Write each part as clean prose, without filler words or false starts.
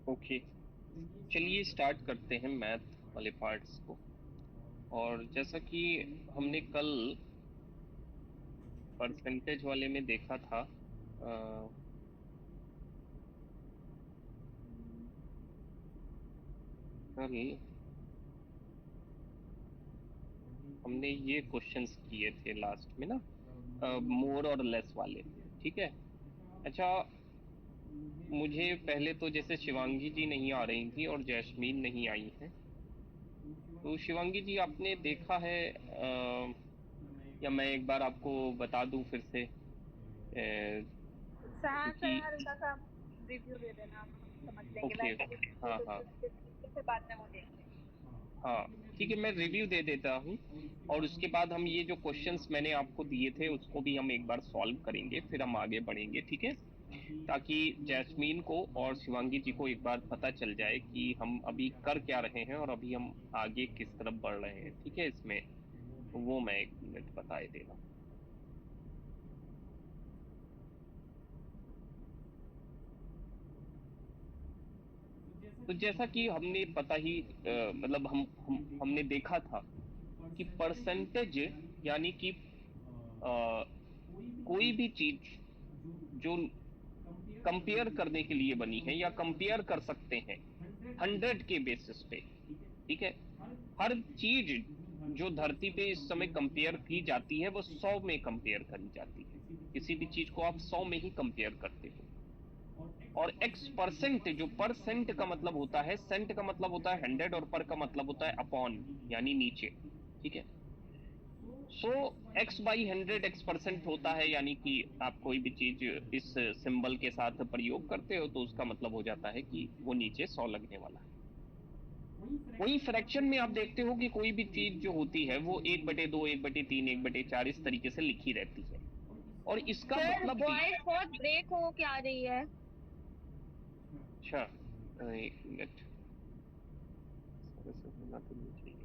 Okay, चलिए start करते हैं मैथ वाले पार्ट्स को। और जैसा कि हमने कल परसेंटेज वाले में देखा था, कल हमने ये क्वेश्चंस किए थे लास्ट में ना, मोर और लेस वाले। ठीक है। अच्छा, मुझे पहले तो जैसे शिवांगी जी नहीं आ रही थी और जैस्मीन नहीं आई है, तो शिवांगी जी आपने देखा है या मैं एक बार आपको बता दूं फिर से, हाँ क्योंकि सर, हल्का सा रिव्यू दे देना, हम समझ लेंगे। ओके वैसे ओके, भी हाँ तो हाँ फिर बाद में वो देंगे। हाँ, ठीक है, मैं रिव्यू दे देता हूँ। और उसके बाद हम ये जो क्वेश्चंस मैंने आपको दिए थे उसको भी हम एक बार सॉल्व करेंगे, फिर हम आगे बढ़ेंगे। ठीक है, ताकि जैस्मीन को और शिवांगी जी को एक बार पता चल जाए कि हम अभी कर क्या रहे हैं और अभी हम आगे किस तरफ बढ़ रहे हैं। ठीक है, इसमें वो मैं एक मिनट बताए दे रहा हूँ। तो जैसा कि हमने पता ही मतलब हमने देखा था कि परसेंटेज यानी कि कोई भी चीज जो कंपेयर करने के लिए बनी है या कंपेयर कर सकते हैं 100 के बेसिस पे। ठीक है, हर चीज जो धरती पे इस समय कंपेयर की जाती है वो 100 में कंपेयर करी जाती है। किसी भी चीज को आप 100 में ही कंपेयर करते हो। और एक्स परसेंट, जो परसेंट का मतलब होता है, सेंट का मतलब होता है 100 और पर का मतलब होता है अपॉन यानी नीचे। ठीक है, सो एक्स बाई 100 एक्स परसेंट होता है, यानी कि आप कोई भी चीज इस सिंबल के साथ प्रयोग करते हो तो उसका मतलब हो जाता है कि वो नीचे 100 लगने वाला है। वही फ्रैक्शन में आप देखते हो कि कोई भी चीज जो होती है वो 1/2, 1/3, 1/4 इस तरीके से लिखी रहती है। और इसका सर मतलब भी, वॉइस बहुत ब्रेक हो के आ रही है। अच्छा, एक मिनट, ऐसा होना तो नहीं चाहिए।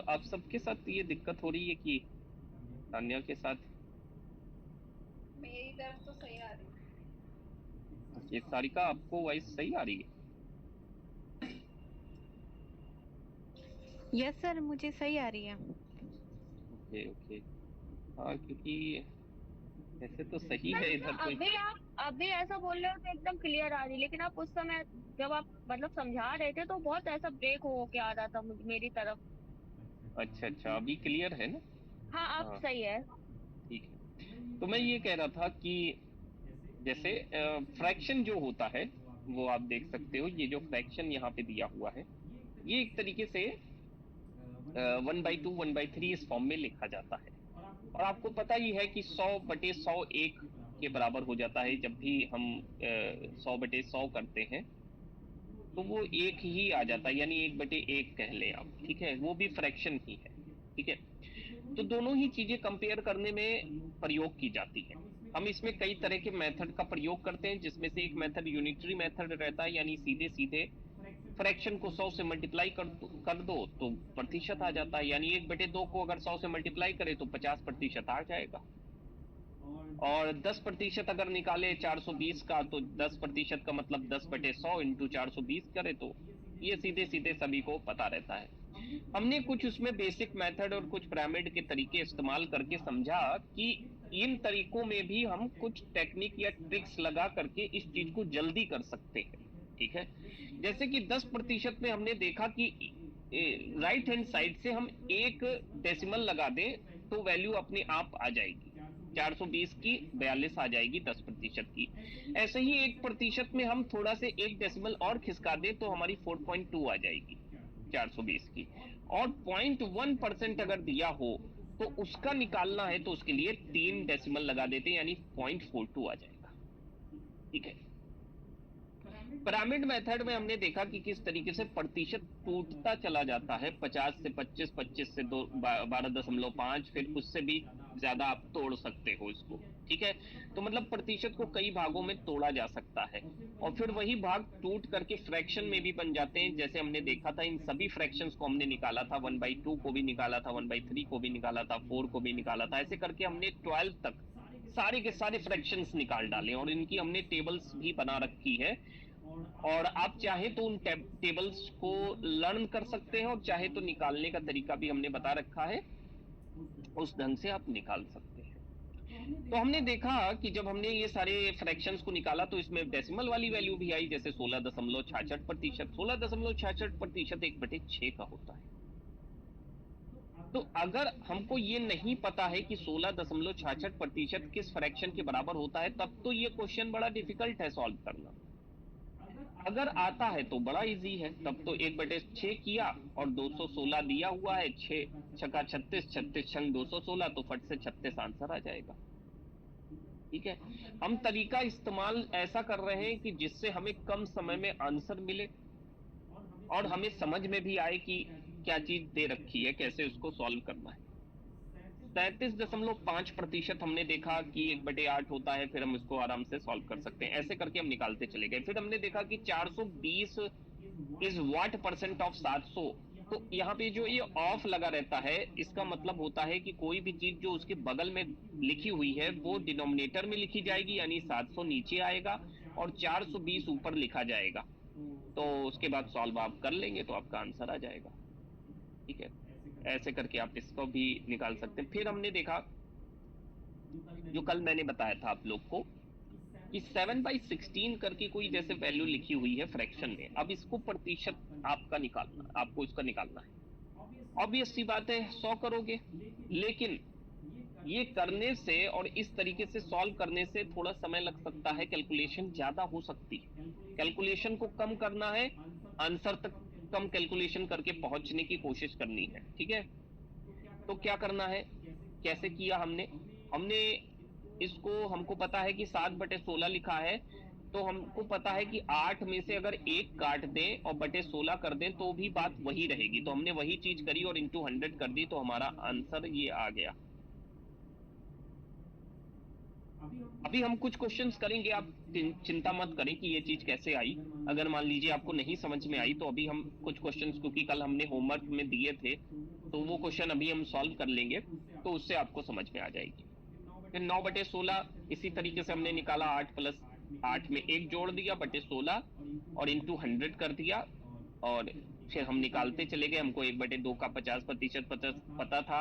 आप सबके साथ ये दिक्कत हो रही है कि तान्या के साथ? मेरी तरफ तो सही आ रही है। ये सारिका, आपको वॉइस सही आ रही है? यस सर, मुझे सही आ रही है। ओके ओके, हाँ, क्योंकि ऐसे तो सही सर है मतलब इधर तो। अभी ऐसा बोल रहे हो तो एकदम क्लियर आ रही, लेकिन आप उस समय जब आप मतलब समझा रहे थे तो बहुत ऐसा ब्रेक हो के आ रहा था मेरी तरफ। अच्छा अच्छा, अभी क्लियर है ना? हाँ अब हाँ, सही है। ठीक है। तो मैं ये कह रहा था कि जैसे फ्रैक्शन जो होता है वो आप देख सकते हो, ये जो फ्रैक्शन यहाँ पे दिया हुआ है ये एक तरीके से 1/2 1/3 इस फॉर्म में लिखा जाता है। और आपको पता ही है कि 100/100 एक के बराबर हो जाता है। जब भी हम 100/100 करते हैं तो वो एक ही आ जाता है, यानी 1/1 कह लें आप। ठीक है, वो भी फ्रैक्शन ही है। ठीक है, तो दोनों ही चीजें कंपेयर करने में प्रयोग की जाती है। हम इसमें कई तरह के मेथड का प्रयोग करते हैं, जिसमें से एक मेथड यूनिटरी मेथड रहता है, यानी सीधे सीधे फ्रैक्शन को 100 से मल्टीप्लाई कर दो तो प्रतिशत आ जाता है। यानी 1/2 को अगर 100 से मल्टीप्लाई करे तो 50% आ जाएगा। और 10% अगर निकाले 420 का, तो 10% का मतलब 10/100 इंटू 420 करे, तो ये सीधे सीधे सभी को पता रहता है। हमने कुछ उसमें बेसिक मेथड और कुछ पिरामिड के तरीके इस्तेमाल करके समझा कि इन तरीकों में भी हम कुछ टेक्निक या ट्रिक्स लगा करके इस चीज को जल्दी कर सकते हैं। ठीक है, जैसे कि 10% में हमने देखा कि राइट हैंड साइड से हम एक डेसिमल लगा दें तो वैल्यू अपने आप आ जाएगी। 420 की 42 आ जाएगी 10% की। ऐसे ही 1% में हम थोड़ा से एक डेसिमल और खिसका दें तो हमारी 4.2 आ जाएगी 420 की। और 0.1% अगर दिया हो तो उसका निकालना है तो उसके लिए 3 डेसिमल लगा देते हैं, यानी 0.42 आ जाएगा। ठीक है, पिरामिड मेथड में हमने देखा कि किस तरीके से प्रतिशत टूटता चला जाता है। 50 से 25, 25 से 12.5, फिर उससे भी ज्यादा आप तोड़ सकते हो इसको, ठीक है। तो मतलब प्रतिशत को कई भागों में तोड़ा जा सकता है और फिर वही भाग टूट करके फ्रैक्शन में भी बन जाते हैं। जैसे हमने देखा था इन सभी फ्रैक्शंस को हमने निकाला था, 1/2 को भी निकाला था, 1/3 को भी निकाला था, 4 को भी निकाला था, ऐसे करके हमने 12 तक सारे के सारे फ्रैक्शंस निकाल डाले और इनकी हमने टेबल्स भी बना रखी है। और आप चाहे तो उन टेबल्स को लर्न कर सकते हैं और चाहे तो निकालने का तरीका भी हमने बता रखा है, उस ढंग से आप निकाल सकते हैं। तो हमने देखा कि जब हमने ये सारे फ्रैक्शंस को निकाला तो इसमें डेसिमल वाली वैल्यू भी आई, जैसे 16.66%। 16.66% 1/6 का होता है। तो अगर हमको ये नहीं पता है कि 16.66% किस फ्रैक्शन के बराबर होता है, तब तो ये क्वेश्चन बड़ा डिफिकल्ट है सॉल्व करना। अगर आता है तो बड़ा इजी है, तब तो 1/6 किया और 216 दिया हुआ है, 6 छक्का 36, 36 छंग 216, तो फट से 36 आंसर आ जाएगा, ठीक है। हम तरीका इस्तेमाल ऐसा कर रहे हैं कि जिससे हमें कम समय में आंसर मिले और हमें समझ में भी आए कि क्या चीज दे रखी है, कैसे उसको सॉल्व करना है। 37.5% हमने देखा कि 1/8 होता है, फिर हम इसको आराम से सॉल्व कर सकते हैं। ऐसे करके हम निकालते चले गए। फिर हमने देखा कि 420 इज व्हाट परसेंट ऑफ 700। तो यहाँ पे जो ये ऑफ लगा रहता है, इसका मतलब होता है कि कोई भी चीज जो उसके बगल में लिखी हुई है वो डिनोमिनेटर में लिखी जाएगी, यानी 700 नीचे आएगा और 420 ऊपर लिखा जाएगा। तो उसके बाद सॉल्व आप कर लेंगे तो आपका आंसर आ जाएगा, ठीक है। ऐसे करके आप इसको भी निकाल सकते हैं। फिर हमने देखा जो कल मैंने बताया था आप लोग को कि 7/16 करके कोई जैसे वैल्यू लिखी हुई है फ्रैक्शन में, अब इसको प्रतिशत आपका निकालना, आपको इसका निकालना है। ऑब्वियस सी बात है 100 करोगे, लेकिन ये करने से और इस तरीके से सॉल्व करने से थोड़ा समय लग सकता है, कैलकुलेशन ज्यादा हो सकती है। कैलकुलेशन को कम करना है, आंसर तक कम कैलकुलेशन करके पहुंचने की कोशिश करनी है, ठीक है। तो क्या करना है, कैसे किया हमने हमने इसको, हमको पता है कि 7/16 लिखा है, तो हमको पता है कि 8 में से अगर 1 काट दें और बटे 16 कर दें तो भी बात वही रहेगी। तो हमने वही चीज करी और इंटू 100 कर दी, तो हमारा आंसर ये आ गया। अभी हम कुछ क्वेश्चंस करेंगे, आप चिंता मत करें कि ये चीज कैसे आई। अगर मान लीजिए आपको नहीं समझ में आई तो अभी हम कुछ क्वेश्चंस, क्योंकि कल हमने होमवर्क में दिए थे, तो वो क्वेश्चन अभी हम सॉल्व कर लेंगे, तो उससे आपको समझ में आ जाएगी। फिर 9/16 इसी तरीके से हमने निकाला, 8 + 8 में 1 जोड़ दिया बटे 16 और इंटू 100 कर दिया, और फिर हम निकालते चले गए। हमको 1/2 का 50% पता था,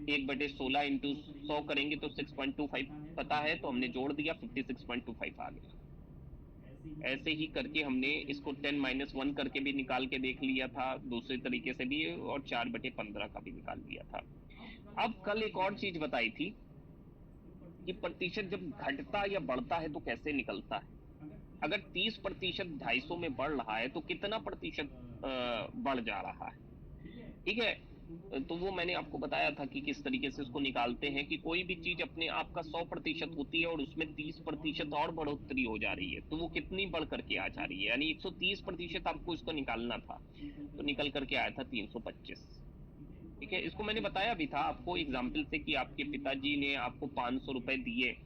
1/16 इंटू 100 करेंगे तो 6.25 पता है, तो हमने जोड़ दिया, 56.25 आ गया। ऐसे ही करके हमने इसको 10 - 1 करके भी निकाल के देख लिया था, दूसरे तरीके से भी, और 4/15 का भी निकाल लिया था। अब कल एक और चीज बताई थी कि प्रतिशत जब घटता या बढ़ता है तो कैसे निकलता है। अगर 30% 250 में बढ़ रहा है तो कितना प्रतिशत बढ़ जा रहा है, ठीक है। तो वो मैंने आपको बताया था कि किस तरीके से उसको निकालते हैं, कि कोई भी चीज अपने आप का 100% होती है और उसमें 30% और बढ़ोतरी हो जा रही है, तो वो कितनी बढ़ करके आ जा रही है, यानी 130% आपको इसको निकालना था, तो निकल करके आया था 325, ठीक है। इसको मैंने बताया भी था आपको एग्जाम्पल से कि आपके पिताजी ने आपको 500 रुपए दिए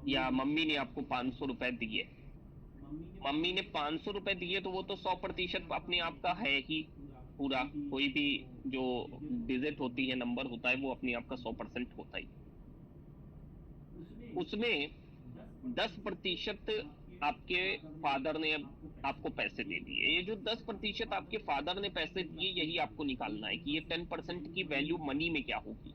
या मम्मी ने आपको 500 रुपए दिए। मम्मी ने 500 रुपए दिए तो वो तो 100% अपने आप का है ही पूरा। कोई भी जो डिजिट होती है, नंबर होता है, वो अपने आप का 100% होता ही। उसमें 10% आपके फादर ने आपको पैसे दे दिए। ये जो 10% आपके फादर ने पैसे दिए, यही आपको निकालना है कि ये 10% की वैल्यू मनी में क्या होगी।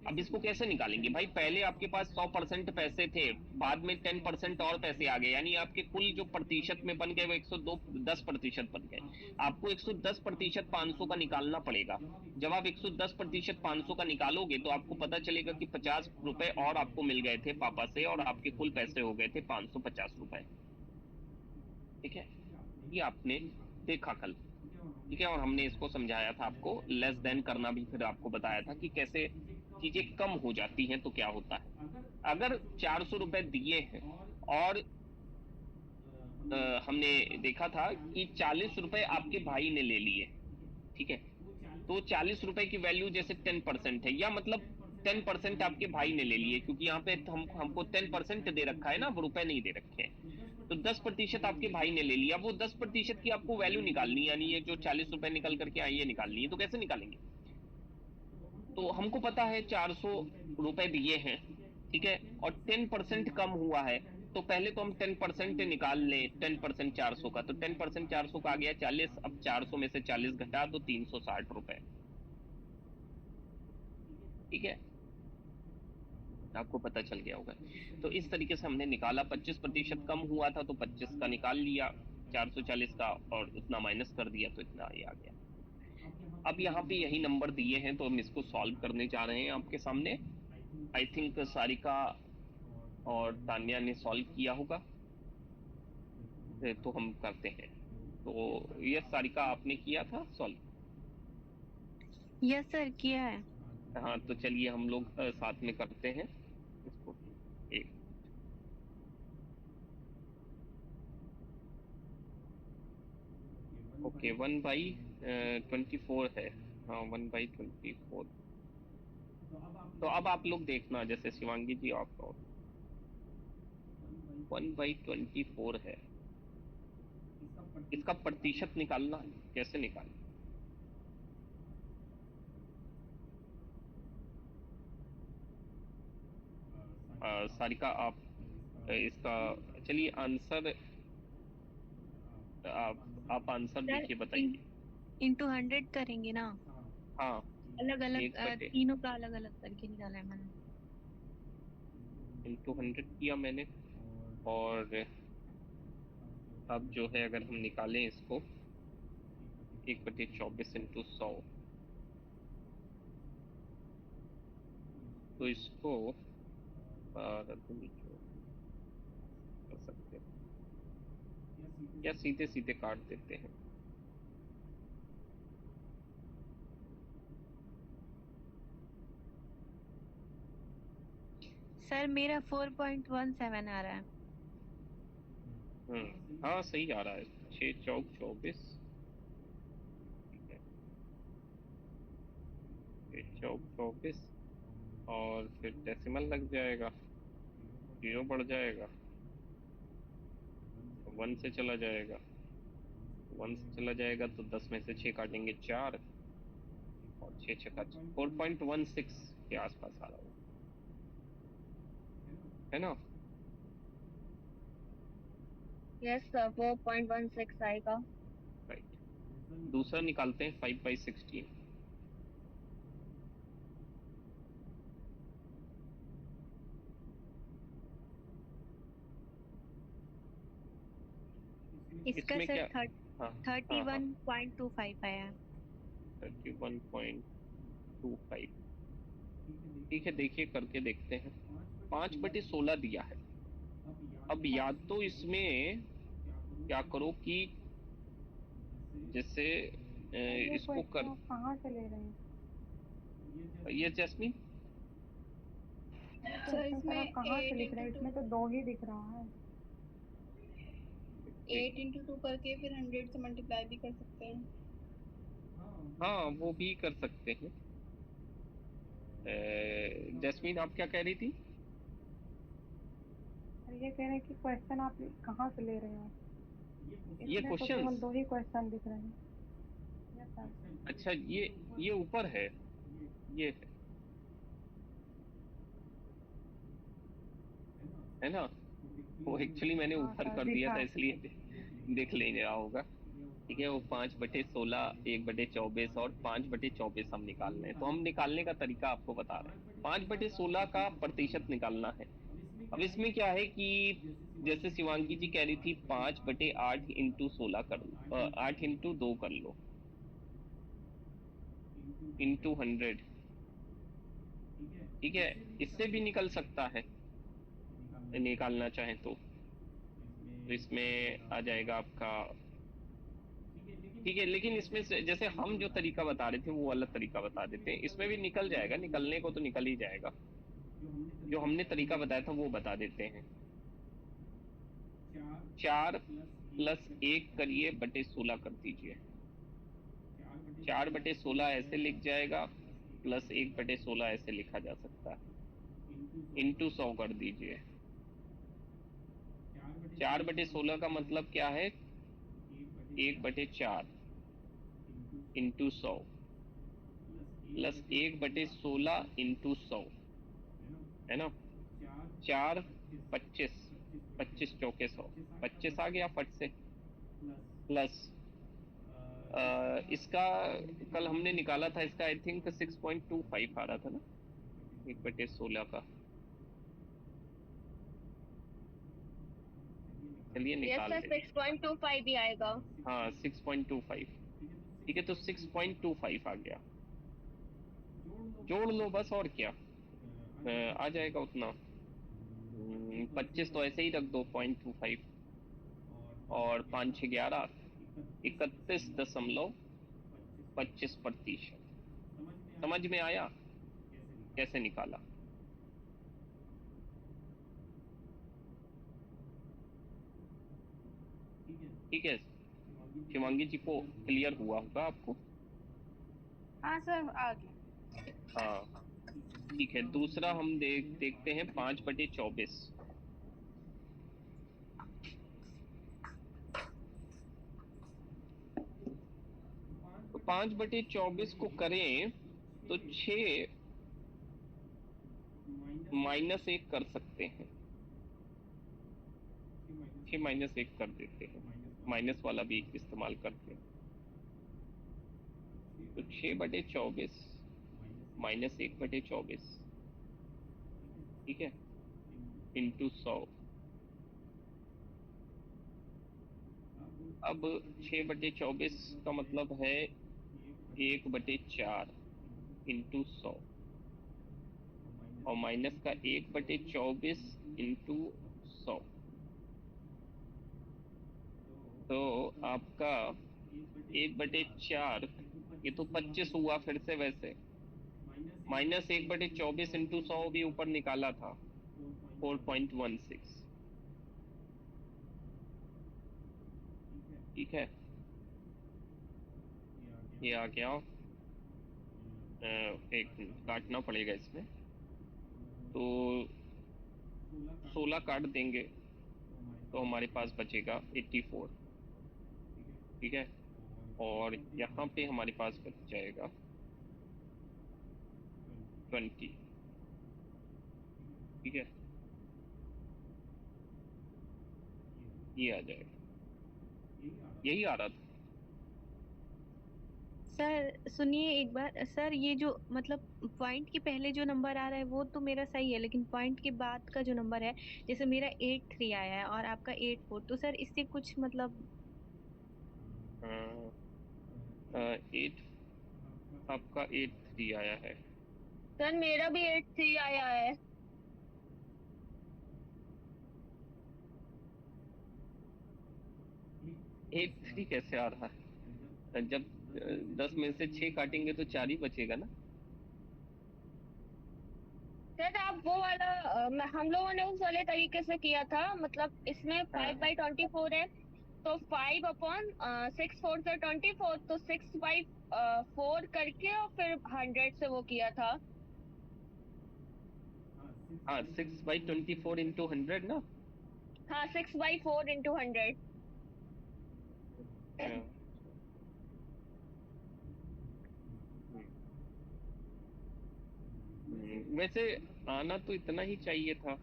अब इसको कैसे निकालेंगे भाई, पहले आपके पास 100% पैसे थे, बाद में 10% और पैसे आ गए, यानी आपके कुल जो प्रतिशत में बन गए वो 110% बन गए। आपको 110% 500 का निकालना पड़ेगा। जब आप 110% 500 का निकालोगे तो आपको पता चलेगा कि 50 रुपए और आपको मिल गए थे पापा से, और आपके कुल पैसे हो गए थे 550 रुपए, ठीक है। ये आपने देखा कल, ठीक है। और हमने इसको समझाया था आपको, लेस देन करना भी फिर आपको बताया था कि कैसे चीजें कम हो जाती हैं तो क्या होता है। अगर 400 रुपए दिए हैं और हमने देखा था कि 40 रुपए आपके भाई ने ले लिए, ठीक है, तो 40 रुपए की वैल्यू जैसे 10% है, या मतलब 10% आपके भाई ने ले लिए, क्योंकि यहाँ पे हमको 10% दे रखा है ना, अब रुपए नहीं दे रखे हैं। तो 10% आपके भाई ने ले लिया। वो 10% की आपको वैल्यू निकालनी है, यानी ये जो 40 रुपए निकल करके आई है निकालनी है। तो कैसे निकालेंगे? तो हमको पता है 400 रुपए दिए हैं, ठीक है, और 10% कम हुआ है। तो पहले तो हम 10% निकाल लें। 10% 400 का, तो 10% 400 का आ गया 40। अब 400 में से 40 घटा तो 360 रुपए, ठीक है, आपको पता चल गया होगा। तो इस तरीके से हमने निकाला। 25% कम हुआ था तो 25 का निकाल लिया 440 का, और उतना माइनस कर दिया तो इतना ये आ गया। अब यहाँ पे यही नंबर दिए हैं तो हम इसको सॉल्व करने जा रहे हैं आपके सामने। आई थिंक सारिका और तान्या ने सॉल्व किया होगा, तो हम करते हैं। तो ये सारिका आपने किया था सॉल्व? यस सर, किया है। हाँ, तो चलिए हम लोग साथ में करते हैं इसको। एक ओके, 1/24 है। हाँ, 1/24। तो अब आप लोग देखना, जैसे शिवांगी जी आप 1/24 है, इसका प्रतिशत निकालना है। कैसे निकालना? सारिका आप इसका, चलिए आंसर आप आंसर सर, देखिए, बताइए। इंटू 100 करेंगे ना? हाँ, अलग अलग एक बटे तीनों का अलग अलग करके निकाला है मैंने। इंटू 100 किया मैंने। और अब जो है अगर हम निकालें इसको 1/24 इंटू 100, तो इसको कर सकते हैं या सीधे सीधे काट देते हैं। सर मेरा 4.17 आ रहा है। हाँ, सही आ रहा है। 6 चौक 24, 6 चौक 24, और फिर डेसिमल लग जाएगा, 0 बढ़ जाएगा, 1 से चला जाएगा, 1 से चला जाएगा तो 10 में से 6 काटेंगे 4, और 6 छक्का 4.16 के आसपास आ रहा होगा, है ना? यस सर, 4.16 आएगा। राइट। दूसरा निकालते हैं 5/16। इसका इसमें सर क्या? हाँ, 31.25 आया। 31.25, ठीक है, देखिए करके देखते हैं। 5/16 दिया है। अब या तो इसमें क्या करो कि जैसे इसको कर, कहाँ से ले रहे हैं? ये जैस्मीन, सर इसमें कहाँ से लिख रहे हैं? इसमें तो 2 ही दिख रहा है। 8 इंटू 2 करके फिर 100 से मल्टीप्लाई भी कर सकते हैं। हाँ वो भी कर सकते हैं। जैस्मीन आप क्या कह रही थी? ये कह रहे हैं कि क्वेश्चन आप कहाँ से ले रहे हो? ये इसमें तो क्वेश्चन, केवल 2 ही क्वेश्चन दिख रहे हैं। Yes sir. अच्छा, ये ऊपर है, ये है ना? वो एक्चुअली मैंने ऊपर कर दिया था, इसलिए देख ले रहा होगा। ठीक है, वो 5/16, 1/24 और 5/24 हम निकाल रहे हैं। तो हम निकालने का तरीका आपको बता रहे हैं। 5/16 का प्रतिशत निकालना है। अब इसमें क्या है कि जैसे शिवांगी जी कह रही थी 5/8 इंटू 16 कर लो, 8 इंटू 2 कर लो, इंटू 100, ठीक है। इससे भी निकल सकता है, निकालना चाहे तो इसमें आ जाएगा आपका, ठीक है। लेकिन इसमें से जैसे हम जो तरीका बता रहे थे वो अलग तरीका बता देते हैं। इसमें भी निकल जाएगा, निकलने को तो निकल ही जाएगा। जो हमने तरीका बताया था वो बता देते हैं। 4 + 1 करिए बटे 16 कर दीजिए। 4/16 ऐसे लिख जाएगा, प्लस 1/16 ऐसे लिखा जा सकता है, इंटू 100 कर दीजिए। 4/16 का मतलब क्या है? 1/4 इंटू 100 प्लस 1/16 इंटू 100, है ना? 4 25, 25 चौके 100, 25 आ गया फट से। प्लस इसका कल हमने निकाला था, इसका आई थिंक 6.25 आ रहा था ना 1/16 का। चलिए यस निकाल सर, लेते। 6.25 भी आएगा। हाँ 6.25, ठीक है, तो 6.25 आ गया। जोड़ लो बस, और क्या आ जाएगा उतना। 25 तो ऐसे ही रख दो, 0.25 और 5 6 11, 31.25%। समझ में आया कैसे निकाला? ठीक है, शिवांगी जी को क्लियर हुआ होगा आपको? हाँ सर, आ गया। हाँ ठीक है। दूसरा हम देखते हैं 5/24। तो 5/24 को करें तो 6 -1 कर सकते हैं, 6 -1 कर देते हैं, माइनस वाला भी इस्तेमाल करते हैं। तो 6/24 -1/24, ठीक है, इंटू 100। अब 6/24 का मतलब है 1/4 इंटू 100, और माइनस का 1/24 इंटू 100, तो आपका 1/4, ये तो 25 हुआ फिर से वैसे, माइनस 1/24 इंटू 100 भी ऊपर निकाला था 4.16, ठीक है, ये आ गया। एक मिनट काटना पड़ेगा इसमें, तो 16 काट देंगे तो हमारे पास बचेगा 84, ठीक है, और यहाँ पे हमारे पास बच जाएगा 20, ठीक है, ये आ जाएगा, यही आ रहा था। सर सुनिए एक बार, सर ये जो मतलब पॉइंट के पहले जो नंबर आ रहा है वो तो मेरा सही है, लेकिन पॉइंट के बाद का जो नंबर है, जैसे मेरा 83 आया है और आपका 84, तो सर इससे कुछ मतलब 8, आपका 83 आया है। सर मेरा भी 83 आया है। 83 कैसे आ रहा है? जब 10 में से 6 काटेंगे तो 4 ही बचेगा ना। सर आप वो वाला हम लोगों ने उस वाले तरीके से किया था, मतलब इसमें 5/24 है, तो 5/6 4 से 24, तो 6/4 करके और फिर 100 से वो किया था। हाँ 6/24 इंटू 100 ना। हाँ 6/4 इंटू 100। वैसे आना तो इतना ही चाहिए था,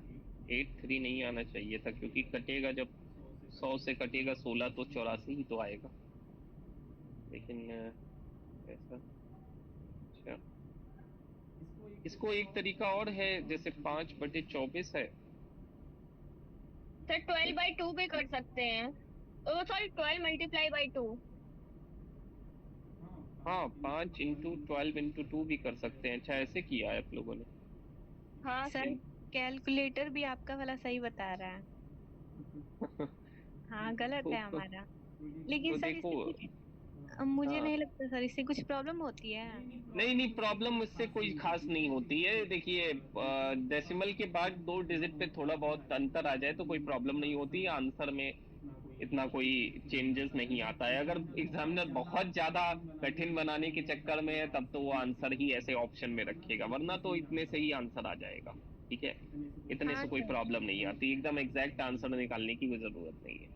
83 नहीं आना चाहिए था, क्योंकि कटेगा जब 100 से कटेगा 16 तो 84 ही तो आएगा, लेकिन ऐसा। अच्छा, इसको एक तरीका और है, जैसे 5/24 है। सर 12/2 भी कर सकते हैं, सॉरी 12 × 2। हाँ 5 इंटू 12 इंटू 2 भी कर सकते हैं। अच्छा ऐसे किया है आप लोगों ने? हाँ सर कैलकुलेटर भी आपका वाला सही बता रहा है। हाँ गलत है तो हमारा, लेकिन सर देखो, इससे कुछ मुझे हाँ नहीं लगता सर इससे कुछ प्रॉब्लम होती है। नहीं प्रॉब्लम इससे कोई खास नहीं होती है। देखिए डेसिमल के बाद 2 डिजिट पे थोड़ा बहुत अंतर आ जाए तो कोई प्रॉब्लम नहीं होती, आंसर में इतना कोई चेंजेस नहीं आता है। अगर एग्जामिनर बहुत ज्यादा कठिन बनाने के चक्कर में है तब तो वो आंसर ही ऐसे ऑप्शन में रखेगा, वरना तो इतने से ही आंसर आ जाएगा। ठीक है, इतने हाँ से कोई सर। प्रॉब्लम नहीं आती, एकदम एग्जैक्ट आंसर निकालने की कोई जरूरत नहीं है।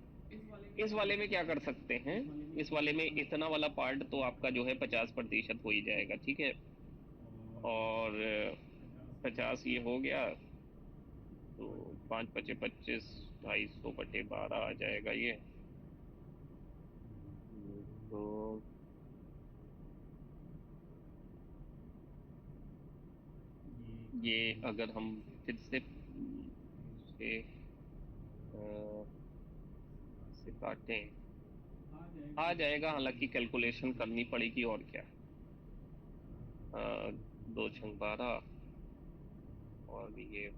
इस वाले में क्या कर सकते हैं, इस वाले में इतना वाला पार्ट तो आपका जो है 50% हो ही जाएगा। ठीक है, और 50 ये हो गया तो 5×5 = 25, 250/12 आ जाएगा ये। तो ये अगर हम फिर से काटें आ जाएगा, हालांकि कैलकुलेशन करनी पड़ेगी और क्या। 2×12 और ये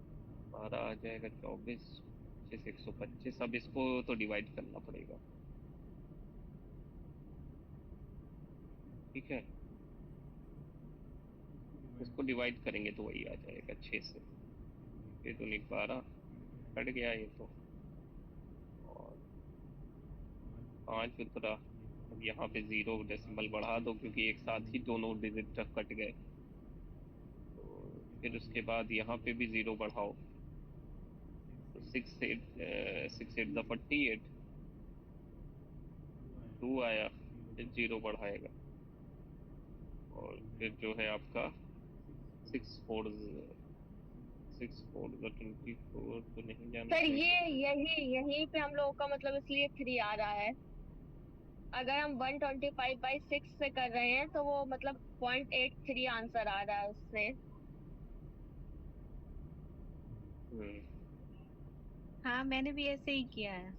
12 आ जाएगा 24, 125। अब इसको तो डिवाइड करना पड़ेगा। ठीक है, इसको डिवाइड करेंगे तो वही आ जाएगा 6 से। 6×2 = 12, कट गया ये तो, और 5 उतरा। अब यहाँ पे 0 डेसिमल बढ़ा दो क्योंकि एक साथ ही दोनों डिजिट तक कट गए। तो फिर उसके बाद यहाँ पे भी 0 बढ़ाओ, तो 6×8 = 48, 2 आया, फिर 0 बढ़ाएगा, और फिर जो है आपका 6×4 = 24 तो नहीं जाना सर चाहिए। ये यहीं पे हम लोगों का मतलब इसलिए 3 आ रहा है। अगर हम 125/6 से कर रहे हैं तो वो मतलब 0.83 आंसर आ रहा है उससे। हम्म, हाँ मैंने भी ऐसे ही किया है।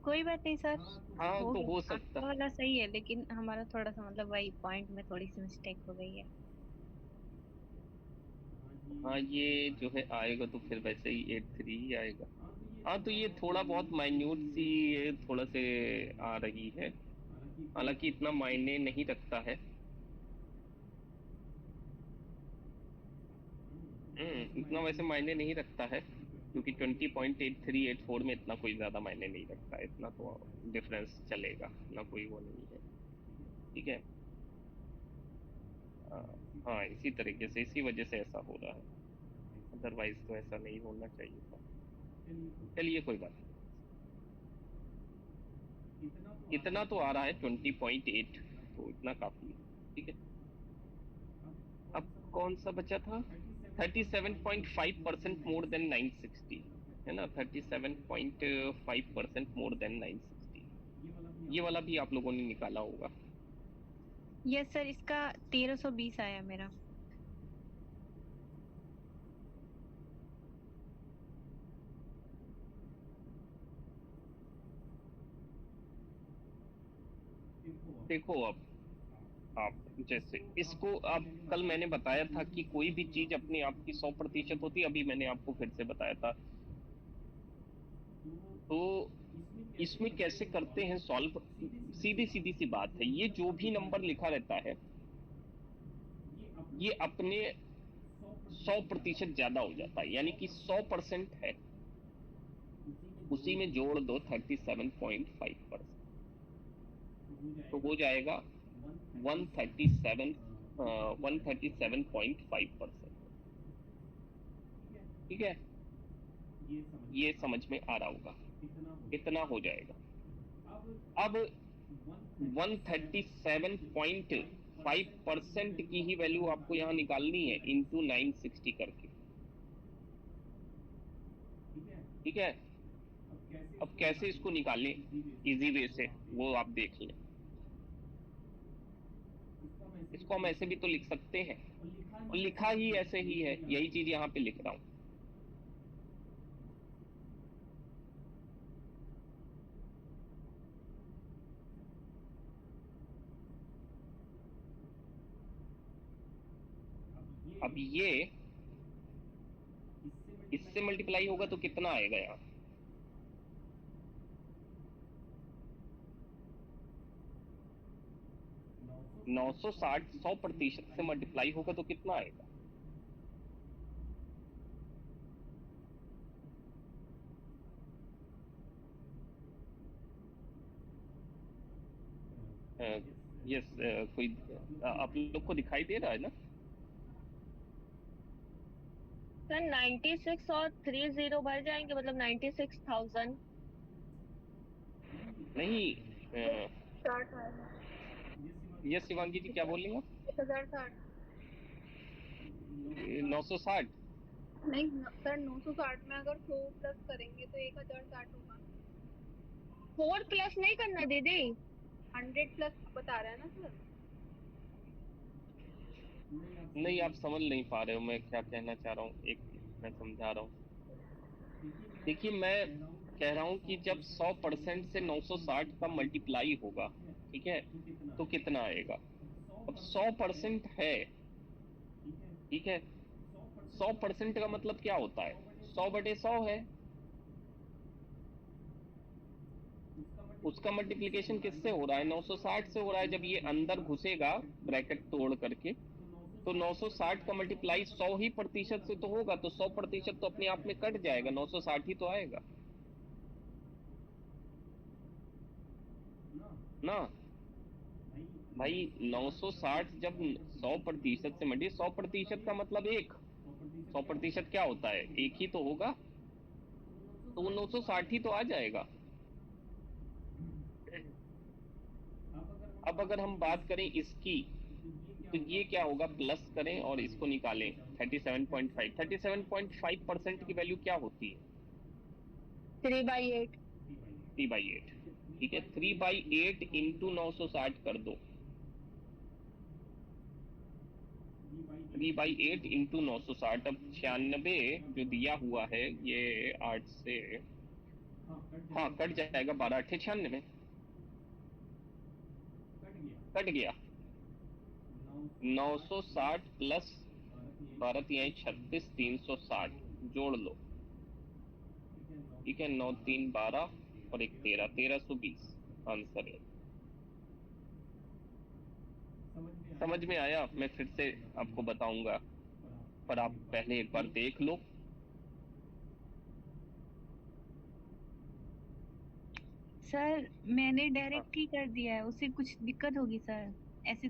कोई बात नहीं सर। हाँ हो तो हो गया, सकता आपका है। वाला सही है लेकिन हमारा थोड़ा सा मतलब वही पॉइंट में थोड़ी सी मिस्टेक हो गई है। हाँ ये जो है आएगा तो फिर वैसे ही 83 ही आएगा। हाँ तो ये थोड़ा बहुत माइन्यूट सी ये थोड़ा से आ रही है, हालांकि इतना मायने नहीं रखता है। इतना वैसे मायने नहीं रखता है, क्योंकि 20.8384 में इतना कोई ज्यादा मायने नहीं रखता है, इतना तो डिफरेंस चलेगा ना, कोई वो नहीं है। ठीक है, हाँ हाँ, इसी तरीके से इसी वजह से ऐसा हो रहा है, अदरवाइज तो ऐसा नहीं होना चाहिए था। चलिए कोई बात नहीं, इतना तो आ रहा है 20.8, तो इतना काफी है। ठीक है, अब कौन सा बचा था, 37.5% मोर देन 960, है ना, 37.5% मोर देन 960, ये वाला भी आप लोगों ने निकाला होगा। यस सर, इसका 1320 आया मेरा। देखो अब आप जैसे इसको, अब कल मैंने बताया था कि कोई भी चीज अपने आप की 100% होती है, अभी मैंने आपको फिर से बताया था। तो इसमें कैसे करते हैं सॉल्व, सीधी सीधी सी बात है, ये जो भी नंबर लिखा रहता है ये अपने 100% ज्यादा हो जाता है, यानी कि 100% है, उसी में जोड़ दो 37.5%, तो हो जाएगा 137.5%। ठीक है, ये समझ में आ रहा होगा, इतना हो जाएगा। अब 137.5% की ही वैल्यू आपको यहाँ निकालनी है इंटू 960 करके। ठीक है, अब कैसे इसको निकालें इजी वे से, वो आप देख लें। इसको हम ऐसे भी तो लिख सकते हैं, और लिखा ही ऐसे ही है, यही चीज यहाँ पे लिख रहा हूँ। अब ये इससे मल्टीप्लाई होगा तो कितना आएगा यहाँ, 960 100% से मल्टीप्लाई होगा तो कितना आएगा, यस, कोई आप लोग को दिखाई दे रहा है ना? सर 96 और 30 भर जाएंगे, मतलब 96,000। नहीं, 60 आएगा। यस शिवांगी जी, क्या बोल रही हैं आप? 1060। 960? नहीं सर, 960 में अगर 100 प्लस करेंगे तो 1060 होगा। 4 प्लस नहीं करना दीदी। 100 प्लस बता रहा है ना सर। नहीं, आप समझ नहीं पा रहे हो मैं क्या कहना चाह रहा हूँ। एक मैं समझा रहा हूँ। देखिए, मैं कह रहा हूँ कि जब 100% से 960 का मल्टीप्लाई होगा, ठीक है, तो कितना आएगा? अब 100% है, ठीक है, 100% का मतलब क्या होता है? 100/100 है। उसका मल्टीप्लिकेशन किससे हो रहा है? 960 से हो रहा है। जब ये अंदर घुसेगा ब्रैकेट तोड़ करके, तो 960 का मल्टीप्लाई 100 ही प्रतिशत से तो होगा, तो 100% तो अपने आप में कट जाएगा, 960 ही तो आएगा ना भाई। 960 जब 100% से मल्टी, 100% का मतलब एक, 100% क्या होता है? एक ही तो होगा, तो वो 960 ही तो आ जाएगा। अब अगर हम बात करें इसकी, तो ये क्या होगा? प्लस करें और इसको निकालें, 37.5। 37.5% की वैल्यू क्या होती है? 3/8। 3/8, ठीक है। 3/8 इंटू 960 कर दो। 3/8 इंटू 960। अब 96 जो दिया हुआ है, ये 8 से, हाँ, कट जाएगा। 12 8 96 कट गया। 960 प्लस 12 3 36, 360 जोड़ लो, ठीक है। 9 3 12 और 1 13, 1320 आंसर है। समझ में आया? मैं फिर से आपको बताऊंगा, पर आप पहले एक बार देख लो। सर मैंने हाँ, डायरेक्ट ही कर दिया है, उससे कुछ दिक्कत होगी सर? ऐसे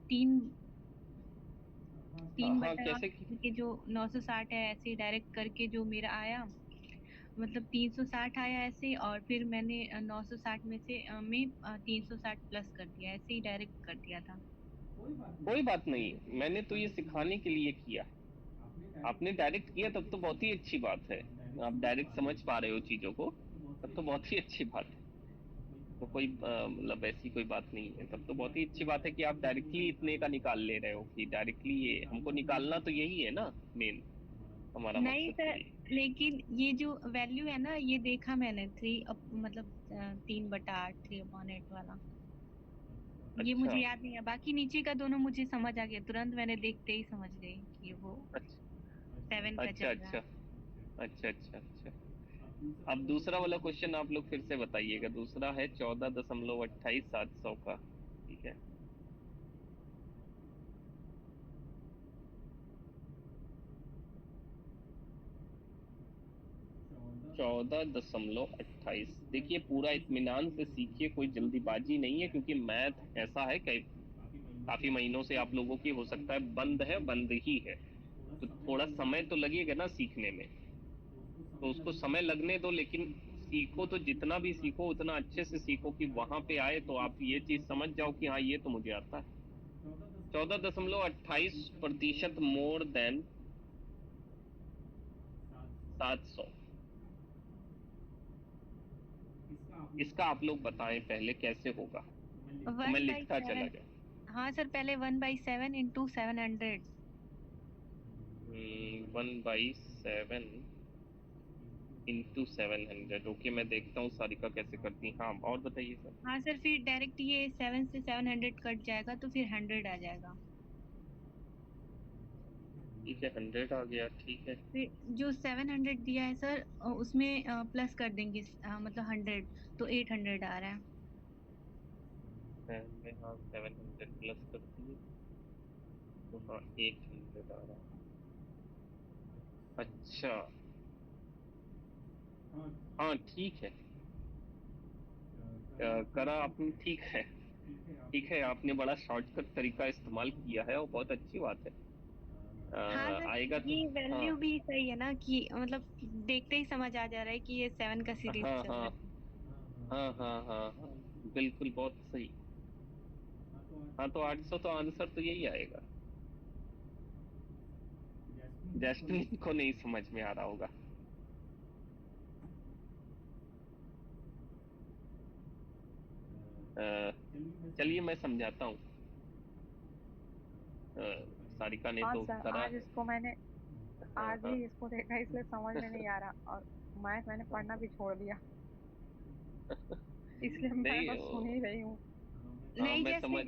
तीन हाँ, तीन हाँ, बटा कैसे कि के जो 960 है, ऐसे ही डायरेक्ट करके जो मेरा आया, मतलब 360 आया ऐसे, और फिर मैंने 960 में से 360 प्लस कर दिया, ऐसे ही डायरेक्ट कर दिया था। कोई बात नहीं, मैंने तो ये सिखाने के लिए किया। आपने डायरेक्ट किया तब तो बहुत ही अच्छी बात है। आप डायरेक्ट समझ पा रहे हो चीजों को, तब तो बहुत ही अच्छी बात है। तो कोई मतलब ऐसी कोई बात नहीं है, तब तो बहुत ही अच्छी बात है कि आप डायरेक्टली इतने का निकाल ले रहे हो। कि डायरेक्टली ये हमको निकालना तो यही है ना, मेन हमारा नहीं मकसद तो सर, यही। लेकिन ये जो वैल्यू है ना, ये देखा मैंने, मतलब 3/8, 3/8 वाला, ये अच्छा, मुझे याद नहीं है। बाकी नीचे का दोनों मुझे समझ आ गया, तुरंत मैंने देखते ही समझ गई कि वो अच्छा, 7 का अच्छा, चल रहा अच्छा, है। अच्छा, अच्छा, अच्छा। अब दूसरा वाला क्वेश्चन आप लोग फिर से बताइएगा। दूसरा है 14.28 700 का, ठीक है। 14.28। देखिए, पूरा इत्मीनान से सीखिए, कोई जल्दीबाजी नहीं है, क्योंकि मैथ ऐसा है कि काफी महीनों से आप लोगों की हो सकता है बंद है, बंद ही है, तो थोड़ा समय तो लगेगा ना सीखने में। तो उसको समय लगने दो, लेकिन सीखो तो जितना भी सीखो उतना अच्छे से सीखो, कि वहां पे आए तो आप ये चीज समझ जाओ कि हाँ, ये तो मुझे आता है। 14.28% मोर देन 700। इसका आप लोग बताएं पहले कैसे होगा, तो मैं वन बाई लिखता चला सेवन जाऊं। हाँ सर, पहले 1/7 इंटू 700। 1/7 इंटू 700। ओके, मैं देखता हूँ सारिका कैसे करती है। हाँ, और बताइए सर। हाँ सर, फिर डायरेक्ट ये 7 से 700 कट जाएगा, तो फिर 100 आ जाएगा। ठीक है, 100 आ गया, ठीक है। फिर जो 700 दिया है सर, उसमें प्लस कर देंगे, मतलब 100, तो 800 आ रहा है। मैं, हाँ, 700 प्लस कर दिए, तो हाँ 800 आ रहा है। अच्छा, हाँ ठीक है, करा आपने, ठीक है। ठीक है, आपने बड़ा शॉर्टकट तरीका इस्तेमाल किया है और बहुत अच्छी बात है। हाँ सर, आएगा तो। ये हाँ वैल्यू भी सही है ना कि मतलब देखते ही समझ आ जा रहा है कि ये 7 का सीरीज हाँ चल रहा हाँ है। हाँ हाँ हाँ हाँ, बिल्कुल बहुत सही। हाँ तो 800 तो आंसर तो यही आएगा। जैस्मिन को नहीं समझ में आ रहा होगा। अ, चलिए मैं समझाता हूँ। सारिका ने हाँ तो सर, करा आज है। इसको मैंने आज हाँ ही इसको देखा, इसलिए समझ में नहीं आ रहा, और मैथ मैंने पढ़ना भी छोड़ दिया, इसलिए मैं नहीं बस सुन ही रही हूँ। हाँ नहीं, मैं जैसे समझ।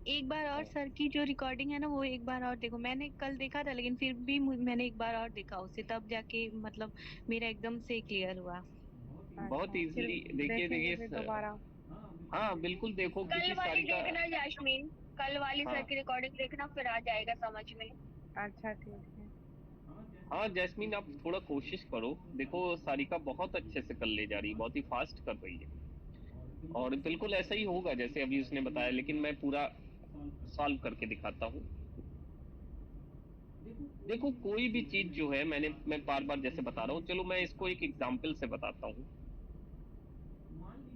एक बार और हाँ सर की जो रिकॉर्डिंग है ना वो एक बार और देखो। मैंने कल देखा था लेकिन फिर भी मैंने एक बार और देखा उसे, तब जाके मतलब मेरा एकदम से क्लियर हुआ। बहुत अच्छा, फिर इजीली देखिए देखेंगे देखिए फिर दोबारा। हाँ बिल्कुल देखो, कल क्योंकि वाली सारिका। देखना जैस्मिन, कल वाली सर हाँ की रिकॉर्डिंग देखना, फिर आ जाएगा समझ में। अच्छा ठीक है। हाँ जैस्मीन, आप थोड़ा कोशिश करो। देखो सारिका बहुत अच्छे से कर ले जा रही है, बहुत ही फास्ट कर रही है। और बिल्कुल ऐसा ही होगा जैसे अभी उसने बताया, लेकिन मैं पूरा सॉल्व करके दिखाता हूँ। देखो कोई भी चीज जो है, मैं बार बार जैसे बता रहा हूँ, चलो मैं इसको एक एग्जाम्पल से बताता हूँ।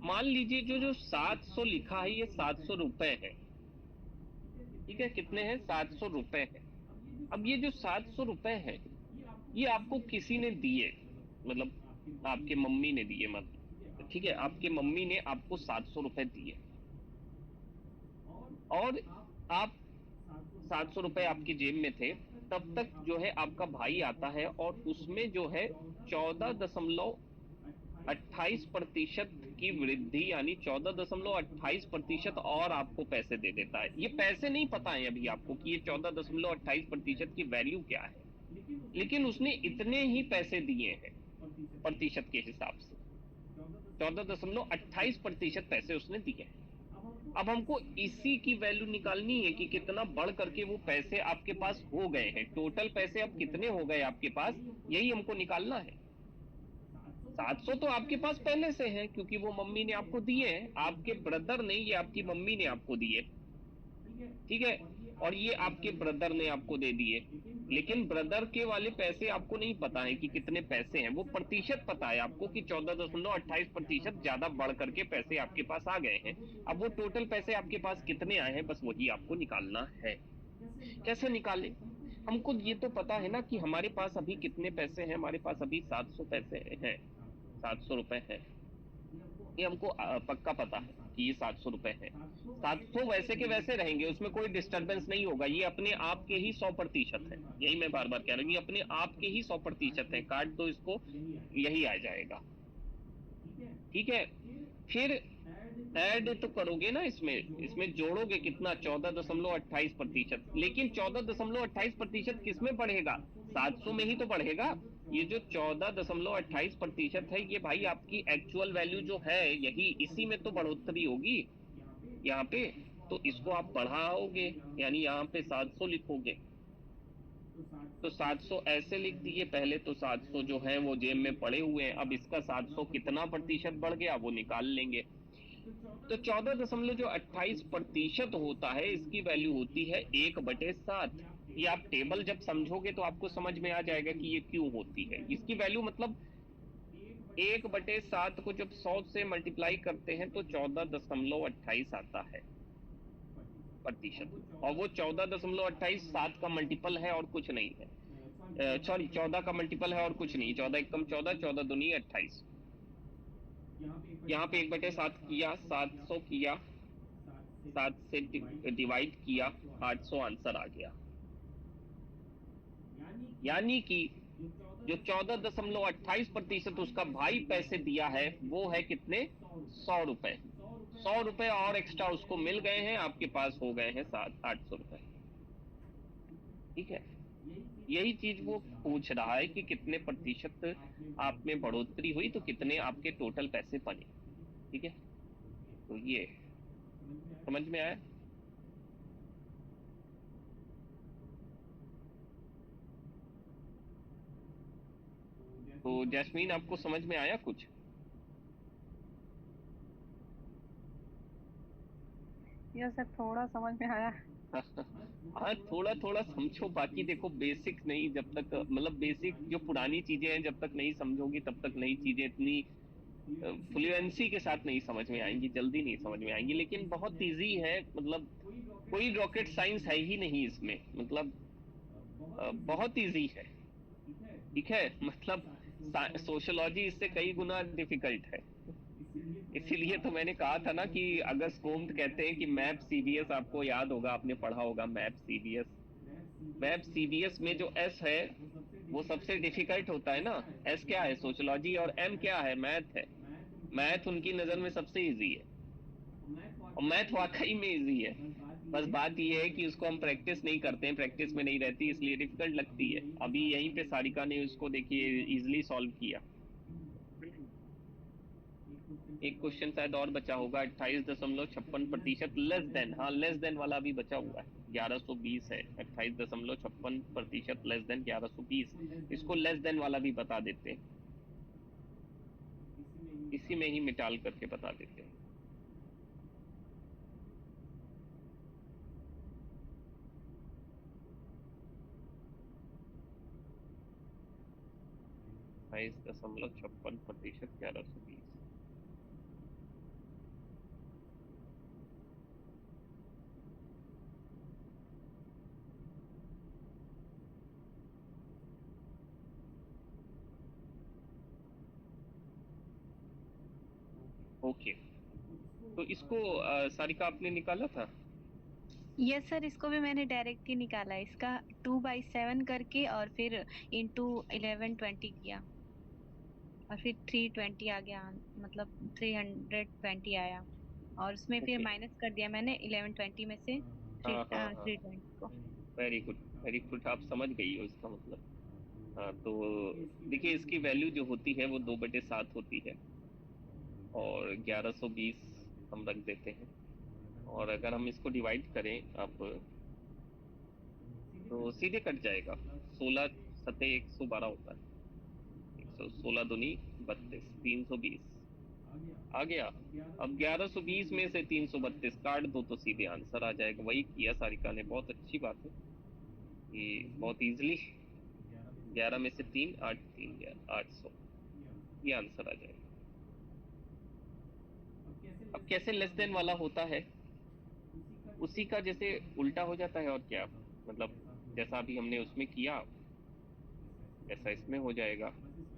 मान लीजिए जो जो 700 लिखा है, ये 700 रुपए है। ठीक है, कितने हैं? 700 रुपए है। अब ये जो 700 रुपए है, ये आपको किसी ने दिए, मतलब आपके मम्मी ने दिए, मतलब ठीक है, आपके मम्मी ने आपको 700 रुपए दिए। और आप 700 रुपए आपकी जेब में थे, तब तक जो है आपका भाई आता है और उसमें जो है 14.28% की वृद्धि, यानी 14.28% और आपको पैसे दे देता है। ये पैसे नहीं पता है अभी आपको कि ये 14.28% की वैल्यू क्या है, लेकिन उसने इतने ही पैसे दिए हैं प्रतिशत के हिसाब से। 14.28% पैसे उसने दिए हैं। अब हमको इसी की वैल्यू निकालनी है कि कितना बढ़ करके वो पैसे आपके पास हो गए हैं। टोटल पैसे अब कितने हो गए आपके पास, यही हमको निकालना है। 700 तो आपके पास पहले से है, क्योंकि वो मम्मी ने आपको दिए हैं, आपके ब्रदर ने, ये आपकी मम्मी ने आपको दिए। ठीक है, और ये आपके ब्रदर ने आपको दे दिए। लेकिन ब्रदर के वाले पैसे आपको नहीं पता है कि कितने पैसे हैं, वो प्रतिशत पता है आपको कि 14.28% ज्यादा बढ़ करके पैसे आपके पास आ गए हैं। अब वो टोटल पैसे आपके पास कितने आए हैं, बस वही आपको निकालना है। कैसे निकालें? हमको ये तो पता है ना कि हमारे पास अभी कितने पैसे हैं। हमारे पास अभी 700 पैसे हैं, 700 रुपए हैं। ये हमको पक्का पता है कि ये 700 रुपए है। 700 वैसे के वैसे रहेंगे, उसमें कोई डिस्टरबेंस नहीं होगा। ये अपने आप के ही 100% है। यही मैं बार बार कह रहा हूँ, ये अपने आप के ही 100% है। काट दो इसको, यही आ जाएगा। ठीक है, फिर ऐड तो करोगे ना, इसमें जोड़ोगे कितना? 14.28%। लेकिन 14.28% किस में बढ़ेगा? 700 में ही तो बढ़ेगा। ये जो 14.28% है, ये भाई आपकी एक्चुअल वैल्यू जो है, यही इसी में तो बढ़ोतरी होगी यहाँ पे। तो इसको आप बढ़ाओगे, यानी यहाँ पे 700 लिखोगे। तो 700 ऐसे लिख दिए पहले। तो 700 जो है वो जेब में पड़े हुए हैं। अब इसका 700 कितना प्रतिशत बढ़ गया वो निकाल लेंगे। तो 14.28% होता है, इसकी वैल्यू होती है 1/7। ये आप टेबल जब समझोगे तो आपको समझ में आ जाएगा कि ये क्यों होती है। इसकी वैल्यू मतलब 1/7 को जब 100 से मल्टीप्लाई करते हैं तो 14.28 आता है प्रतिशत। और वो 14.28 7 का मल्टीपल है और कुछ नहीं है। सॉरी, 14 का मल्टीपल है और कुछ नहीं। 14 एकम 14, 14 दूनी 28। यहाँ पे 1/7 किया, 700 किया, 7 से डिवाइड किया, 800 आंसर आ गया। यानी कि जो 14.28% उसका भाई पैसे दिया है, वो है कितने? 100 रुपए। 100 रुपए और एक्स्ट्रा उसको मिल गए हैं, आपके पास हो गए हैं 700-800 रुपए। ठीक है, यही चीज वो पूछ रहा है कि कितने प्रतिशत आप में बढ़ोतरी हुई, तो कितने आपके टोटल पैसे बने। ठीक है, तो ये समझ में आया? तो जैस्मीन, आपको समझ में आया कुछ? यस सर, थोड़ा समझ में आया। हाँ, थोड़ा थोड़ा समझो, बाकी देखो बेसिक नहीं, जब तक मतलब बेसिक जो पुरानी चीजें हैं जब तक नहीं समझोगी तब तक नई चीजें इतनी फ्लुएंसी के साथ नहीं समझ में आएंगी, जल्दी नहीं समझ में आएंगी। लेकिन बहुत इजी है, मतलब कोई रॉकेट साइंस है ही नहीं इसमें, मतलब बहुत इजी है। ठीक है, मतलब सोशियोलॉजी इससे कई गुना डिफिकल्ट है। इसीलिए तो मैंने कहा था ना कि अगस्त कोम्त कहते हैं कि मैप सीबीएस, आपको याद होगा, आपने पढ़ा होगा मैप सीबीएस। मैप सीबीएस में जो एस है वो सबसे डिफिकल्ट होता है ना। एस क्या है? सोशियोलॉजी। और एम क्या है? मैथ है। मैथ उनकी नजर में सबसे इजी है, और मैथ वाकई में इजी है। बस बात ये है कि उसको हम प्रैक्टिस नहीं करते हैं, प्रैक्टिस में नहीं रहती, इसलिए डिफिकल्ट लगती है। अभी यहीं पे सारिका ने उसको देखिए इजिली सॉल्व किया। एक क्वेश्चन शायद और बचा होगा, 28.56% लेस देन। हाँ, लेस देन वाला भी बचा हुआ है, 1120 है। 28.56% लेस देन 1120, इसको लेस देन वाला भी बता देते हैं, इसी में ही मिटाल करके बता देते हैं। अट्ठाईस दशमलव 56% 1120। ओके, तो इसको सारिका आपने निकाला था? यस सर, इसको भी मैंने डायरेक्ट ही निकाला, इसका 2/7 करके और फिर इंटू 1120 किया और फिर 320 आ गया, मतलब 320 आया, और उसमें फिर ओके, माइनस कर दिया मैंने 1120 में से हाँ हाँ हाँ, 320 को। वेरी गुड, वेरी गुड, आप समझ गई हो इसका मतलब। हाँ, तो देखिए इसकी वैल्यू जो होती है वो 2/7 होती है, और 1120 हम रख देते हैं। और अगर हम इसको डिवाइड करें अब तो सीधे कट जाएगा। 16 सतह 112 होता है, 116 दूनी 32, 320 आ गया। अब 1120 में से 332 काट दो तो सीधे आंसर आ जाएगा। वही किया सारिका ने, बहुत अच्छी बात है, ये बहुत इजीली। 11 में से 3, 8, 3 11, 800, ये आंसर आ जाएगा। अब कैसे लेस देन वाला होता है? उसी का जैसे उल्टा हो जाता है, और क्या, मतलब जैसा अभी हमने उसमें किया ऐसा इसमें हो जाएगा,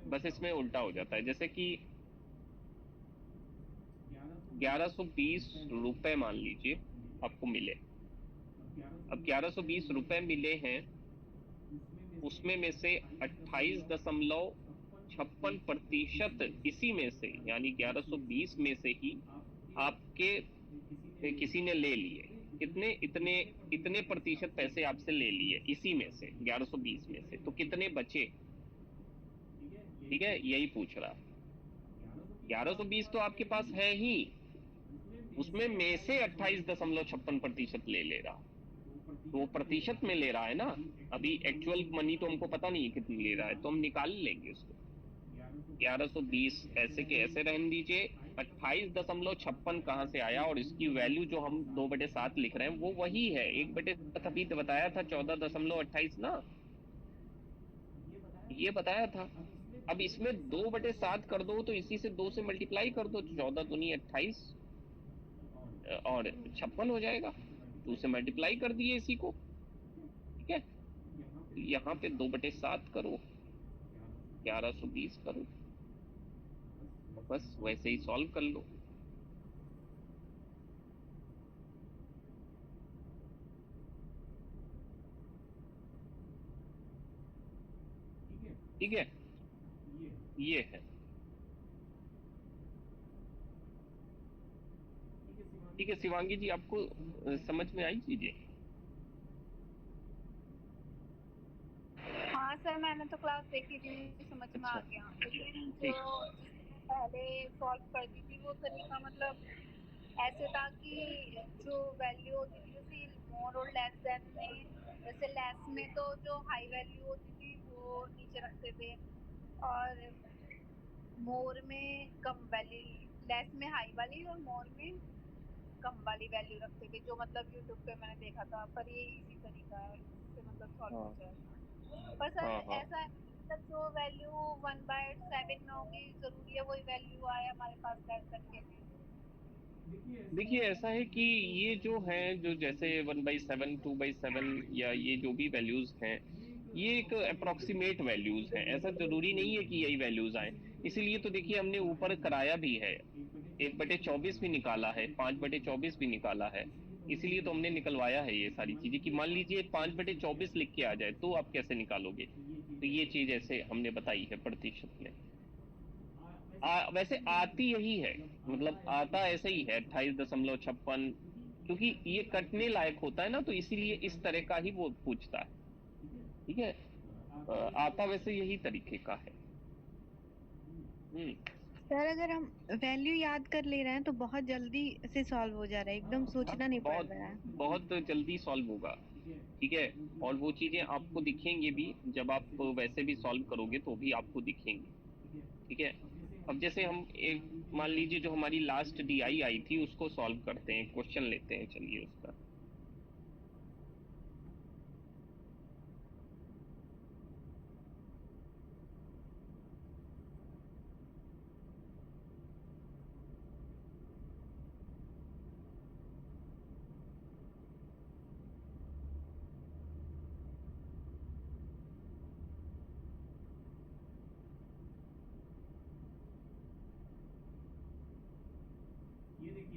बस इसमें उल्टा हो जाता है। जैसे कि 1120 रुपए मान लीजिए आपको मिले। अब 1120 रुपए मिले हैं, उसमें में से 28.56% इसी में से, यानी 1120 में से ही आपके किसी ने ले लिए। कितने? इतने इतने प्रतिशत पैसे आपसे ले लिए इसी में से, 1120 में से, तो कितने बचे? ठीक है, यही पूछ रहा है। 1120 तो आपके पास है ही, उसमें में से 28.56% ले रहा, तो वो प्रतिशत में ले रहा है ना। अभी एक्चुअल मनी तो हमको पता नहीं है कितनी ले रहा है, तो हम निकाल लेंगे उसको। 1120 ऐसे के ऐसे रहने दीजिए। 28.56 कहाँ से आया? और इसकी वैल्यू जो हम 2/7 लिख रहे हैं वो वही है, 1/7 अभी तो बताया था, 14.28 ना, ये बताया था। अब इसमें 2/7 कर दो तो इसी से 2 से मल्टीप्लाई कर दो, 14 दूनी 28 और 56 हो जाएगा। 2 से मल्टीप्लाई कर दिए इसी को, ठीक है। यहाँ पे 2/7 करो, 1120 करो, बस वैसे ही सॉल्व कर लो। ठीक है, ये है। ठीक है शिवांगी जी, आपको समझ में आई चीजें? हाँ सर, मैंने तो क्लास देखी थी, मुझे समझ में आ अच्छा, गया। लेकिन ठीक। जो जिसने पहले सॉल्व कर दी थी वो तरीका मतलब ऐसे था कि जो वैल्यू होती थी जैसे मोर और लेस देन में, जैसे लेस में तो जो हाई वैल्यू होती थी वो नीचे रखते थे, और मोर में कम वैल्यू, लेस में हाई वाली और मोर में कम वाली वैल्यू रखते थे, जो मतलब यूट्यूब पे मैंने देखा था, पर ये इसी तरीका है इससे मतलब सॉल्व हाँ हो जाएगा। पर सर हाँ हाँ। ऐसा है मतलब जो वैल्यू 1/7 में होगी जरूरी है वही वैल्यू आए हमारे पास लेस देन के लिए? देखिए ऐसा है कि ये जो है, जो जैसे 1/7, 2/7 या ये जो भी वैल्यूज हैं, ये एक अप्रोक्सीमेट वैल्यूज हैं, ऐसा जरूरी नहीं है कि यही वैल्यूज आए। इसीलिए तो देखिए हमने ऊपर कराया भी है, 1/24 भी निकाला है, 5/24 भी निकाला है। इसीलिए तो हमने निकलवाया है ये सारी चीजें, कि मान लीजिए 5/24 लिख के आ जाए तो आप कैसे निकालोगे। तो ये चीज ऐसे हमने बताई है प्रतिशत में। वैसे आती यही है, मतलब आता ऐसे ही है 28.56, क्योंकि ये कटने लायक होता है ना, तो इसीलिए इस तरह का ही वो पूछता है। ठीक है, आता वैसे यही तरीके का है। हम्म। सर अगर हम वैल्यू याद कर ले रहे हैं तो बहुत जल्दी से सॉल्व हो जा रहा है, एकदम सोचना नहीं पड़ बहुत रहा है। बहुत जल्दी सॉल्व होगा। ठीक है, और वो चीजें आपको दिखेंगी भी, जब आप वैसे भी सॉल्व करोगे तो भी आपको दिखेंगी। ठीक है, अब जैसे हम एक मान लीजिए जो हमारी लास्ट डीआई आई थी उसको सॉल्व करते हैं, क्वेश्चन लेते हैं, चलिए उसका।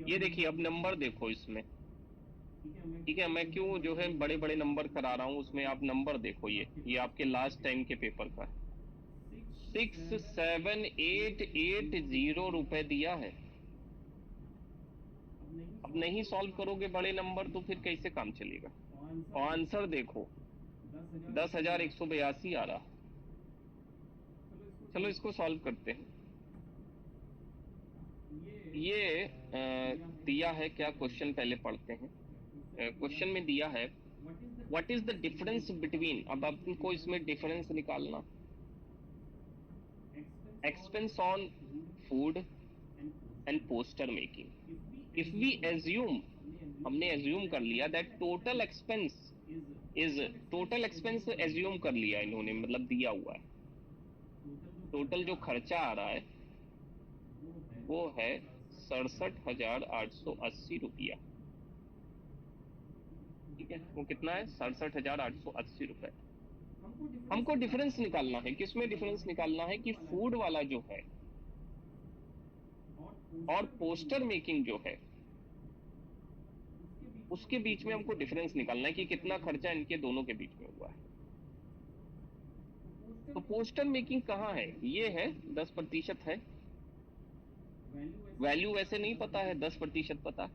ये देखिए अब नंबर देखो इसमें। ठीक है, मैं क्यों जो है बड़े बड़े नंबर करा रहा हूँ उसमें, आप नंबर देखो, ये आपके लास्ट टाइम के पेपर का है। 6780 रुपए दिया है। अब नहीं सॉल्व करोगे बड़े नंबर तो फिर कैसे काम चलेगा। और आंसर देखो 10,182 आ रहा। चलो इसको सॉल्व करते हैं। ये दिया है क्या, क्वेश्चन पहले पढ़ते हैं। क्वेश्चन में दिया है what is the difference between, अब आपको इसमें डिफरेंस निकालना, expense on food and poster making. If we assume, हमने एज्यूम कर लिया that total expense is, total expense assume कर लिया इन्होंने, मतलब दिया हुआ है। टोटल जो खर्चा आ रहा है वो है 67,880 रुपया। ठीक है, वो कितना है, 67,880 रुपए। हमको डिफरेंस निकालना है, किसमें डिफरेंस निकालना है कि फूड वाला जो है और पोस्टर मेकिंग जो है उसके बीच में हमको डिफरेंस निकालना है कि कितना खर्चा इनके दोनों के बीच में हुआ है। तो पोस्टर मेकिंग कहाँ है, ये है 10% है, वैल्यू वैसे नहीं पता है, 10% पता है।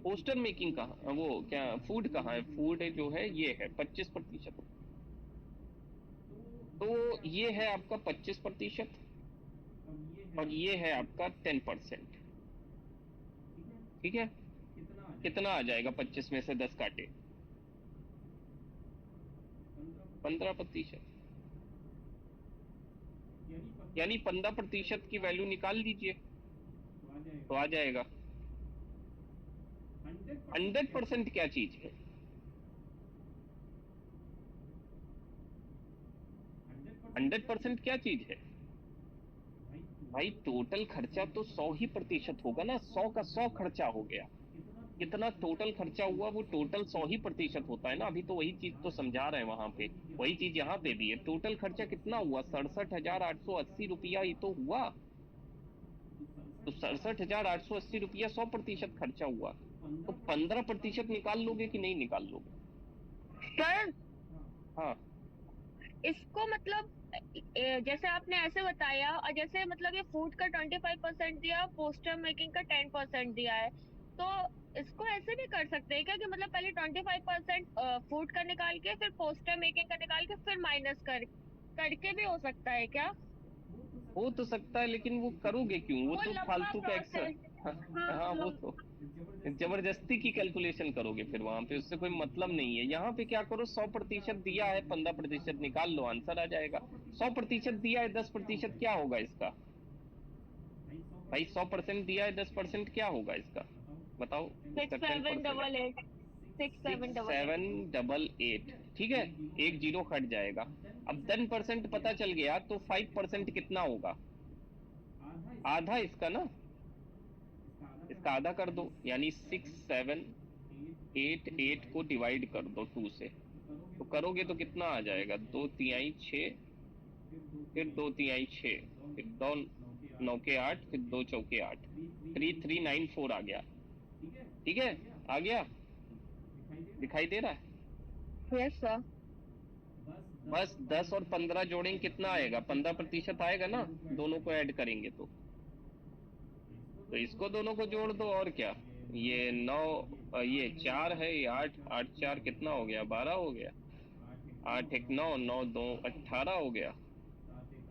पोस्टर मेकिंग कहाँ, वो क्या फूड कहाँ है, फूड जो है ये है 25%। तो ये है आपका 25% और ये है आपका 10%। ठीक है, कितना आ जाएगा, 25 में से 10 काटे, 15%। यानी 15% की वैल्यू निकाल लीजिए तो आ जाएगा। 100% क्या चीज है, 100% क्या चीज है भाई, टोटल खर्चा तो 100% होगा ना, 100 का 100 खर्चा हो गया। कितना टोटल खर्चा हुआ वो टोटल 100% होता है ना। अभी तो वही चीज तो समझा रहे हैं वहां पे, वही चीज यहाँ पे भी है। टोटल खर्चा कितना हुआ, 67,880 रुपया ही तो हुआ। तो 67,880 रुपया 100% खर्चा हुआ, तो 15% निकाल लोगे कि नहीं निकाल लोगे। सर हाँ इसको मतलब जैसे आपने ऐसे बताया, और जैसे मतलब ये फूड का 25% दिया, पोस्टर मेकिंग का 10% दिया है, तो इसको ऐसे भी कर सकते हैं क्या कि मतलब पहले 25% फूड का निकाल के फिर पोस्टर मेकिंग का निकाल के फिर माइनस करके भी हो सकता है क्या? हो तो सकता है, लेकिन वो करोगे क्यों, वो वो तो लंबा फालतू का प्रोसेस। हाँ वो तो जबरदस्ती की कैलकुलेशन करोगे फिर वहां पे, उससे कोई मतलब नहीं है। यहाँ पे क्या करो, 100% दिया है, 15% निकाल लो, आंसर आ जाएगा। 100% दिया है, 10% क्या होगा इसका भाई, 100% दिया है, 10% क्या होगा इसका। बताओ। 6788 6788, ठीक है, एक जीरो कट जाएगा। अब 10% पता चल गया तो 5% कितना होगा? आधा इसका ना, इसका आधा कर दो, यानी 6788 को डिवाइड कर दो 2 से, तो करोगे तो कितना आ जाएगा? 2 तिहाई 6, फिर 2 तिहाई 6, फिर 2 9 के 8, फिर 2 चौके 8, 3394 आ गया। ठीक है, आ गया, दिखाई दे रहा है? Yes sir. बस 10 और 15 जोड़ेंगे, कितना आएगा? 15% आएगा ना, दोनों को ऐड करेंगे तो इसको दोनों को जोड़ दो, और क्या। ये 9, ये 4 है, ये 8, 8 4 कितना हो गया? 12 हो गया। 8 1 9, 9 2 18 हो गया।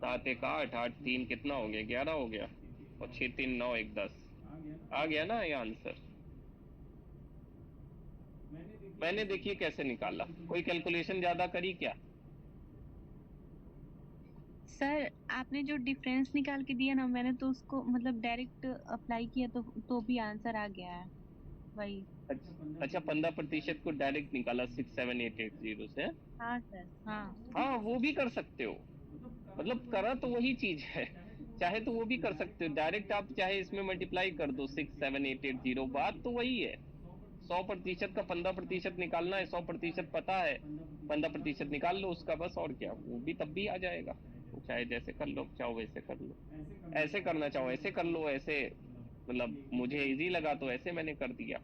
7 1 8, 8 3 कितना हो गया? 11 हो गया। और 6 3 9 1 10 आ गया ना ये आंसर। मैंने देखिए कैसे निकाला, कोई कैलकुलेशन ज्यादा करी क्या? सर आपने जो डिफरेंस निकाल के दिया ना, मैंने तो उसको मतलब डायरेक्ट अप्लाई किया तो भी आंसर आ गया है वही। अच्छा, 15% को डायरेक्ट निकाला 67880 से? हाँ सर, हाँ। हाँ, वो भी कर सकते हो, मतलब करा तो वही चीज है, चाहे तो वो भी कर सकते हो डायरेक्ट। आप चाहे इसमें मल्टीप्लाई कर दो 67880, बात तो वही है। 100% का 15% निकालना है, 100% पता है, 15% निकाल लो उसका बस, और क्या, वो भी तब भी आ जाएगा। चाहे जैसे कर लो, चाहो वैसे कर लो, ऐसे करना चाहो ऐसे कर लो, ऐसे मतलब मुझे इजी लगा तो ऐसे मैंने कर दिया।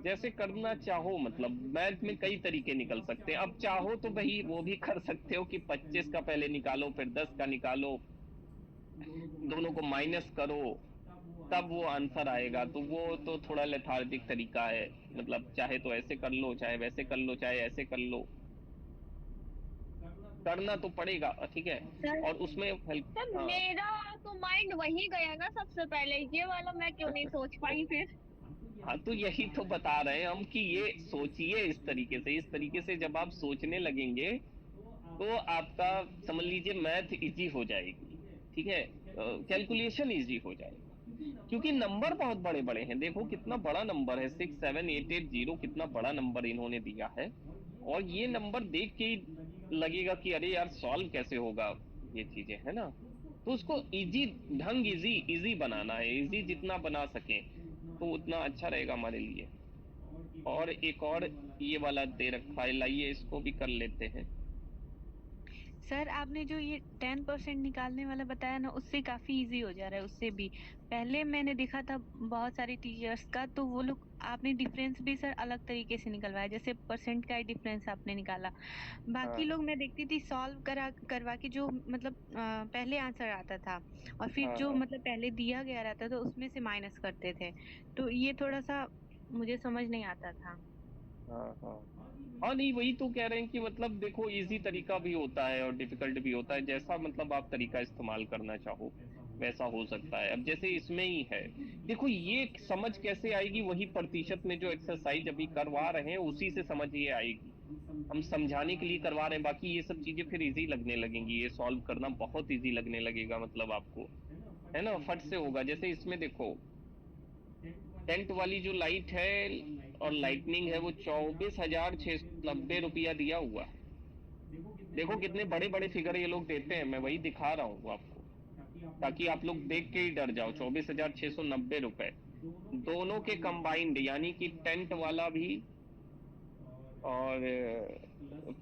जैसे करना चाहो, मतलब मैथ में कई तरीके निकल सकते हैं। अब चाहो तो भाई वो भी कर सकते हो कि 25 का पहले निकालो, फिर 10 का निकालो, दोनों को माइनस करो, तब वो आंसर आएगा। तो वो तो थोड़ा लेथार्जिक तरीका है, मतलब चाहे तो ऐसे कर लो, चाहे वैसे कर लो, चाहे ऐसे कर लो, करना तो पड़ेगा, ठीक है। सर, और उसमें हेल्प, सर मेरा तो माइंड वही गया ना सबसे पहले, ये वाला मैं क्यों नहीं सोच पाई फिर? हाँ तो यही तो बता रहे हैं हम कि ये सोचिए इस तरीके से जब आप सोचने लगेंगे तो आपका समझ लीजिए मैथ इजी हो जाएगी, ठीक है, कैलकुलेशन इजी हो जाएगा, क्योंकि नंबर बहुत बड़े बड़े हैं। देखो कितना बड़ा नंबर है 67880, कितना बड़ा नंबर इन्होंने दिया है, और ये नंबर देख के ही लगेगा कि अरे यार सॉल्व कैसे होगा, ये चीजें है ना। तो उसको इजी ढंग, इजी बनाना है, इजी जितना बना सके तो उतना अच्छा रहेगा हमारे लिए। और एक और ये वाला दे रखा है, लाइए इसको भी कर लेते हैं। सर आपने जो ये 10% निकालने वाला बताया ना, उससे काफी इजी हो जा रहा है। उससे भी पहले मैंने देखा था बहुत सारे टीचर्स का, तो वो लोग आपने डिफरेंस भी सर अलग तरीके से निकलवाया, जैसे परसेंट का डिफरेंस आपने निकाला। बाकी लोग मैं देखती थी सॉल्व करवा के जो मतलब पहले आंसर आता था, और फिर जो मतलब पहले दिया गया रहता था उसमें से माइनस करते थे। तो ये थोड़ा सा मुझे समझ नहीं आता था। हाँ नहीं, वही तो कह रहे हैं कि मतलब देखो इजी तरीका भी होता है और डिफिकल्ट भी होता है, जैसा मतलब आप तरीका इस्तेमाल करना चाहो वैसा हो सकता है। अब जैसे इसमें ही है, देखो ये समझ कैसे आएगी, वही प्रतिशत में जो एक्सरसाइज अभी करवा रहे हैं उसी से समझ ये आएगी। हम समझाने के लिए करवा रहे हैं, बाकी ये सब चीजें फिर इजी लगने लगेंगी, ये सॉल्व करना बहुत इजी लगने लगेगा, मतलब आपको, है ना, फट से होगा। जैसे इसमें देखो टेंट वाली जो लाइट है और लाइटनिंग है वो 24,690 रुपया दिया हुआ है। देखो कितने बड़े बड़े फिगर ये लोग देते हैं, मैं वही दिखा रहा हूँ आपको ताकि आप लोग देख के ही डर जाओ। 24,690 रुपए दोनों के कंबाइंड, यानी कि टेंट वाला भी और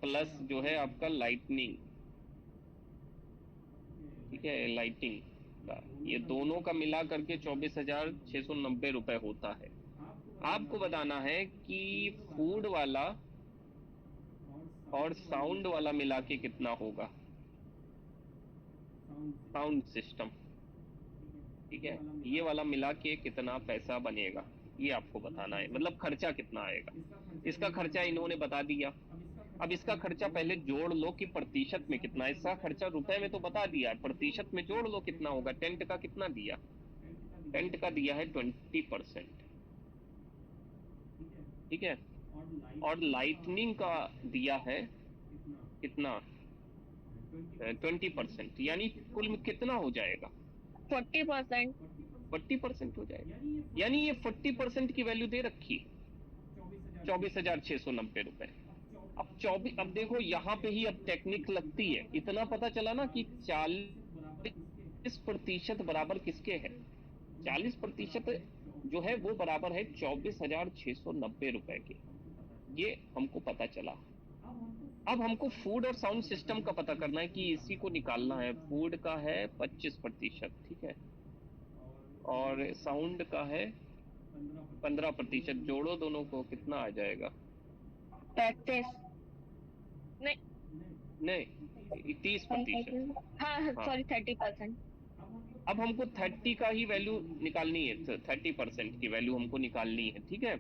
प्लस जो है आपका लाइटनिंग, ठीक है, लाइटिंग का, ये दोनों का मिला करके 24,690 रुपए होता है। आपको बताना है कि फूड वाला और साउंड वाला मिला के कितना होगा, साउंड सिस्टम, ठीक है, ये वाला मिला के कितना पैसा बनेगा ये आपको बताना है, मतलब खर्चा कितना आएगा। इसका खर्चा इन्होंने बता दिया। अब इसका खर्चा पहले जोड़ लो कि प्रतिशत में कितना है। इसका खर्चा रुपए में तो बता दिया है, प्रतिशत में जोड़ लो कितना होगा। टेंट का कितना दिया, टेंट का दिया है 20%, ठीक है, और लाइटनिंग का दिया है कितना, 20%, यानी कुल में कितना हो जाएगा, 40%। 40% हो जाएगा, यानी ये 40% की वैल्यू दे रखी 24,690 रुपए। अब देखो यहाँ पे ही अब टेक्निक लगती है, इतना पता चला ना कि 40% बराबर किसके है, 40% जो है वो बराबर है 24,690 रुपए के, ये हमको पता चला। अब हमको फूड और साउंड सिस्टम का पता करना है कि इसी को निकालना है। फूड का है 25%, ठीक है, और साउंड का है 15%। जोड़ो दोनों को, कितना आ जाएगा? 35 नहीं, नहीं, 30%। हाँ हाँ, सॉरी 30%। अब हमको 30 का ही वैल्यू निकालनी है, 30% की वैल्यू हमको निकालनी है, ठीक है।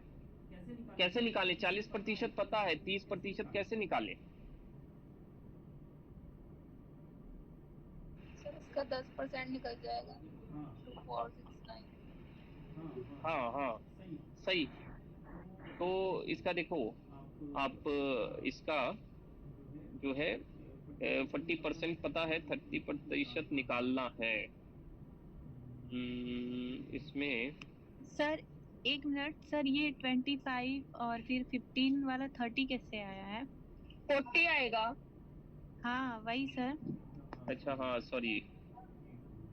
कैसे निकालें? 40% पता है, 30% कैसे निकालें? सर इसका 10% निकल जाएगा, 2469। हाँ हाँ, सही। तो इसका देखो, आप इसका जो है 40% पता है, 30% निकालना है। इसमें सर एक मिनट सर, ये 25 और फिर 15 वाला 30 कैसे आया है? 40 आएगा। हाँ वही सर। अच्छा, हाँ सॉरी,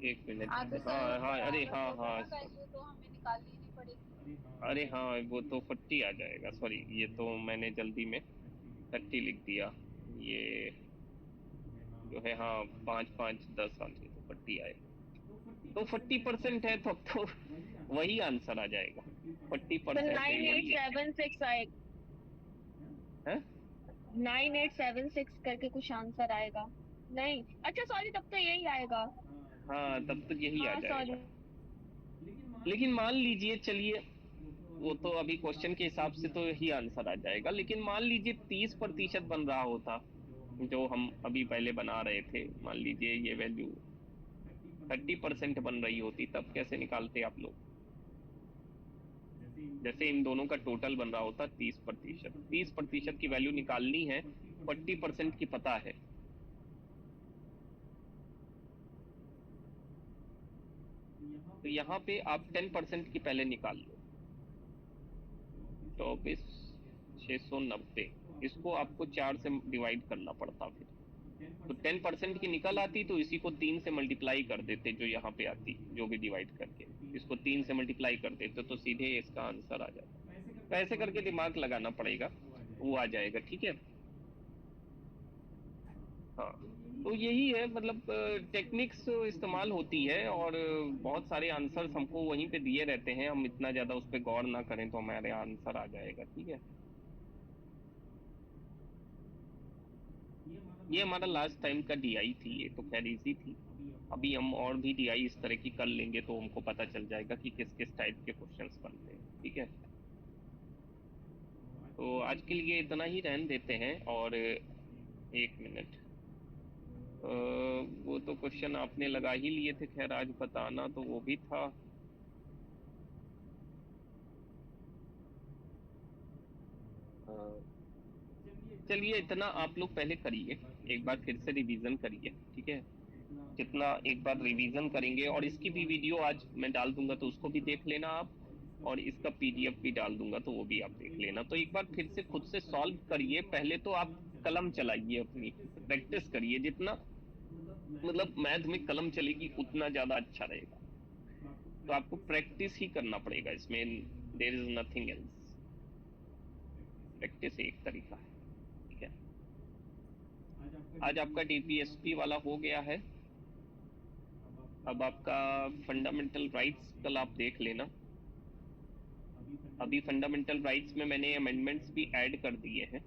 एक मिनट। हाँ तो हाँ सर हाँ, अरे हाँ बराबर हाँ, होगा ना वैल्यू, तो हमें निकालनी नहीं पड़ेगी। अरे हाँ, वो तो 40 आ जाएगा, सॉरी, ये तो मैंने जल्दी में 30 लिख दिया। ये जो है, हाँ, 5 5 10 आ जाए तो 40 आएगा। तो 40% है, तो अब तो वही आंसर आ जाएगा, तो 40% है, वही है। 9876 आएगा, हैं? 9876 करके कुछ आंसर आएगा। नहीं, अच्छा सॉरी, तब तो यही आएगा। हाँ, तब तक यही आ हाँ जाएगा। सॉरी। लेकिन मान लीजिए, चलिए, वो तो अभी क्वेश्चन के हिसाब से तो यही आंसर आ जाएगा, लेकिन मान लीजिए 30% बन रहा होता, जो हम अभी पहले बना रहे थे, मान लीजिए ये वैल्यू 30% बन रही होती, तब कैसे निकालते आप लोग? जैसे इन दोनों का टोटल बन रहा होता 30%, 30% की वैल्यू निकालनी है, 40% की पता है। तो यहाँ पे आप 10% की पहले निकाल लो, 24,690, इसको आपको 4 से डिवाइड करना पड़ता, फिर तो 10% की निकल आती, तो इसी को 3 से मल्टीप्लाई कर देते, जो यहाँ पे आती, जो भी डिवाइड करके इसको 3 से मल्टीप्लाई कर देते, तो सीधे इसका आंसर आ जाता। तो ऐसे करके दिमाग लगाना पड़ेगा, वो आ जाएगा, ठीक है। हाँ, तो यही है, मतलब टेक्निक्स इस्तेमाल होती है, और बहुत सारे आंसर्स हमको वहीं पे दिए रहते हैं, हम इतना ज्यादा उस पर गौर ना करें तो हमारे आंसर आ जाएगा, ठीक है। ये हमारा लास्ट टाइम का डीआई थी, ये तो खैर इजी थी। अभी हम और भी डीआई इस तरह की कर लेंगे, तो हमको पता चल जाएगा कि किस किस टाइप के क्वेश्चंस बनते हैं, ठीक है। तो आज के लिए इतना ही रहने देते हैं, और एक मिनट, वो तो क्वेश्चन आपने लगा ही लिए थे, खैर आज बताना तो वो भी था। चलिए, इतना आप लोग पहले करिए, एक बार फिर से रिवीजन करिए, ठीक है। जितना एक बार रिवीजन करेंगे, और इसकी भी वीडियो आज मैं डाल दूंगा, तो उसको भी देख लेना आप, और इसका पीडीएफ भी डाल दूंगा, तो वो भी आप देख लेना। तो एक बार फिर से खुद से सॉल्व करिए, पहले तो आप कलम चलाइए, अपनी प्रैक्टिस करिए, जितना मतलब मैथ में कलम चलेगी उतना ज्यादा अच्छा रहेगा। तो आपको प्रैक्टिस ही करना पड़ेगा इसमें, there is nothing else. Practice एक तरीका है, ठीक है। आज आपका डीपीएसपी वाला हो गया है। अब आपका फंडामेंटल राइट्स कल आप देख लेना। अभी फंडामेंटल राइट्स में मैंने अमेंडमेंट्स भी ऐड कर दिए हैं,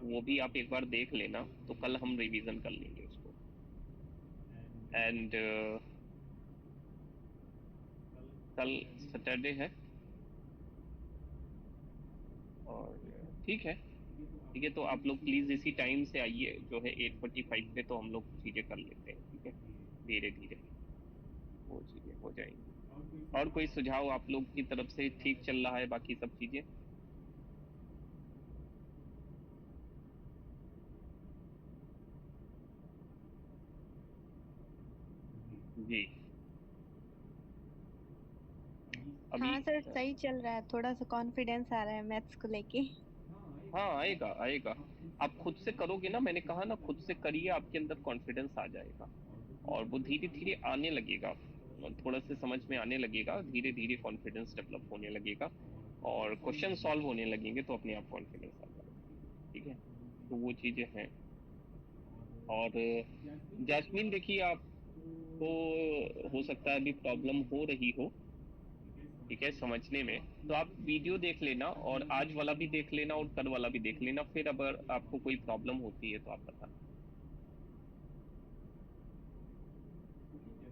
वो भी आप एक बार देख लेना, तो कल हम रिवीजन कर लेंगे उसको। एंड कल सैटरडे है, और ठीक है, ठीक है। तो आप लोग प्लीज इसी टाइम से आइए, जो है 8:45 पे, तो हम लोग चीजें कर लेते हैं, ठीक है। धीरे धीरे वो चीजें हो जाएंगी। और कोई सुझाव आप लोग की तरफ से? ठीक चल रहा है बाकी सब चीजें? जी, अभी हाँ सर, सही चल रहा है, थोड़ा सा कॉन्फिडेंस आ रहा है मैथ्स को लेके। हाँ, आएगा आएगा। आप खुद से करोगे ना, मैंने कहा ना, खुद से करिए, आपके अंदर कॉन्फिडेंस आ जाएगा और वो धीरे धीरे आने लगेगा। थोड़ा से समझ में आने लगेगा, धीरे धीरे कॉन्फिडेंस डेवलप होने लगेगा और क्वेश्चन सॉल्व होने लगेंगे तो अपने आप कॉन्फिडेंस आ जाएगा। ठीक है, तो वो चीजें हैं। और जैस्मीन देखिए, आपको हो सकता है अभी प्रॉब्लम हो रही हो, ठीक है, समझने में, तो आप वीडियो देख लेना और आज वाला भी देख लेना और कल वाला भी देख लेना, फिर अगर आपको कोई प्रॉब्लम होती है तो आप बताना।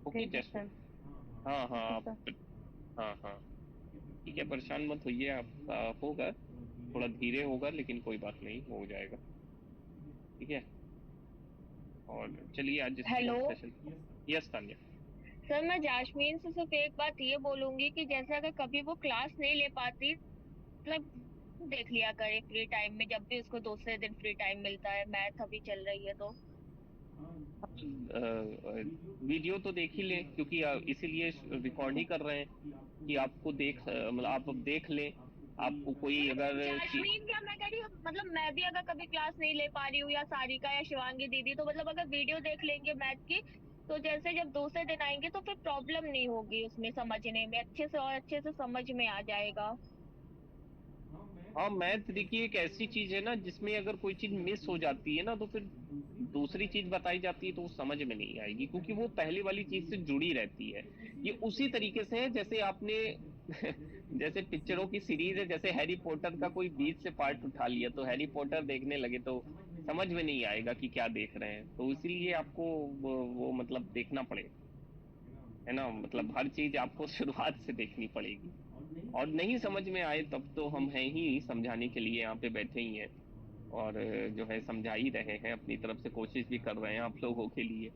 ओके ठीक है जैस्मीन। सर। हाँ हाँ ओके आप, सर। हाँ हाँ, ठीक है, परेशान मत होइए, आपका होगा, थोड़ा धीरे होगा लेकिन कोई बात नहीं, हो जाएगा। ठीक है, और चलिए आज hello session. Yes Tanya. Sir, मैं जाशमीन से सिर्फ एक बात ये बोलूंगी कि जैसे अगर कभी वो क्लास नहीं ले पाती, मतलब देख लिया करे फ्री टाइम में, जब भी उसको दूसरे दिन फ्री टाइम मिलता है, मैथ अभी चल रही है तो। वीडियो तो देख ही ले, क्योंकि इसीलिए रिकॉर्ड ही कर रहे हैं कि आपको मतलब आप अब देख लें, आपको कोई अगर जाशमीन क्या मैं कह रही हूँ, मतलब मैं भी अगर कभी क्लास नहीं ले पा रही हूँ या सारिका या शिवांगी दीदी, तो मतलब अगर वीडियो देख लेंगे मैथ की, तो जैसे जब दूसरे दिन आएंगे तो फिर प्रॉब्लम नहीं होगी उसमें समझने में, अच्छे से और अच्छे से समझ में आ जाएगा। हाँ, मैथ देखिए एक ऐसी चीज है ना जिसमें अगर कोई चीज मिस हो जाती है ना तो फिर दूसरी चीज बताई जाती है तो वो समझ में नहीं आएगी, क्योंकि वो पहले वाली चीज से जुड़ी रहती है। ये उसी तरीके से है जैसे आपने जैसे पिक्चरों की सीरीज है, जैसे हैरी पॉटर का कोई बीच से पार्ट उठा लिया तो हैरी पॉटर देखने लगे तो समझ में नहीं आएगा कि क्या देख रहे हैं, तो इसीलिए आपको वो मतलब देखना पड़ेगा, है ना, मतलब हर चीज आपको शुरुआत से देखनी पड़ेगी। और नहीं समझ में आए तब तो हम हैं ही समझाने के लिए, यहाँ पे बैठे ही हैं और जो है समझा ही रहे हैं, अपनी तरफ से कोशिश भी कर रहे हैं आप लोगों के लिए।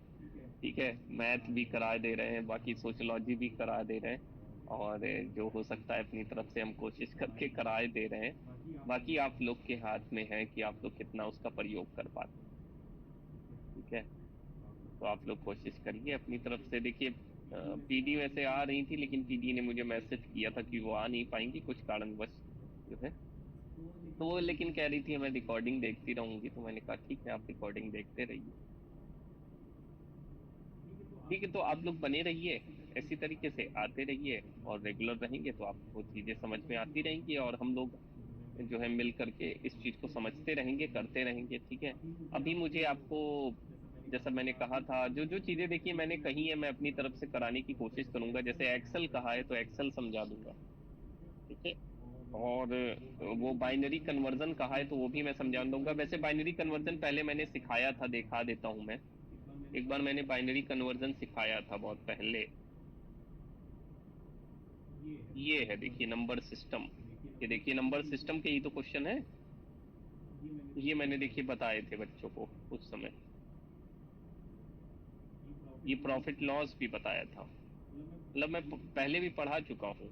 ठीक है, मैथ भी करा दे रहे हैं, बाकी सोशोलॉजी भी करा दे रहे हैं और जो हो सकता है अपनी तरफ से हम कोशिश करके कराए दे रहे हैं, बाकी आप लोग के हाथ में है कि आप लोग कितना उसका प्रयोग कर पाते हैं। ठीक है, तो आप लोग कोशिश करिए अपनी तरफ से। देखिए पीडी वैसे आ रही थी लेकिन पीडी ने मुझे मैसेज किया था कि वो आ नहीं पाएंगी कुछ कारणवश जो है, तो वो लेकिन कह रही थी मैं रिकॉर्डिंग देखती रहूंगी, तो मैंने कहा ठीक है आप रिकॉर्डिंग देखते रहिए। ठीक है, तो आप लोग बने रहिए, इसी तरीके से आते रहिए और रेगुलर रहेंगे तो आपको चीजें समझ में आती रहेंगी और हम लोग जो है मिल करके इस चीज को समझते रहेंगे, करते रहेंगे। ठीक है, अभी मुझे आपको जैसा मैंने कहा था, जो जो चीजें देखिए मैंने कही है मैं अपनी तरफ से कराने की कोशिश करूंगा, जैसे एक्सेल कहा है तो एक्सेल समझा दूंगा। ठीक है, और वो बाइनरी कन्वर्जन कहा है तो वो भी मैं समझा दूंगा। वैसे बाइनरी कन्वर्जन पहले मैंने सिखाया था, दिखा देता हूँ मैं, एक बार मैंने बाइनरी कन्वर्जन सिखाया था बहुत पहले। ये है देखिए नंबर सिस्टम, ये देखिए नंबर सिस्टम के ही तो क्वेश्चन है, ये मैंने देखिए बताए थे बच्चों को उस समय। ये प्रॉफिट लॉस भी बताया था, मतलब मैं पहले भी पढ़ा चुका हूँ।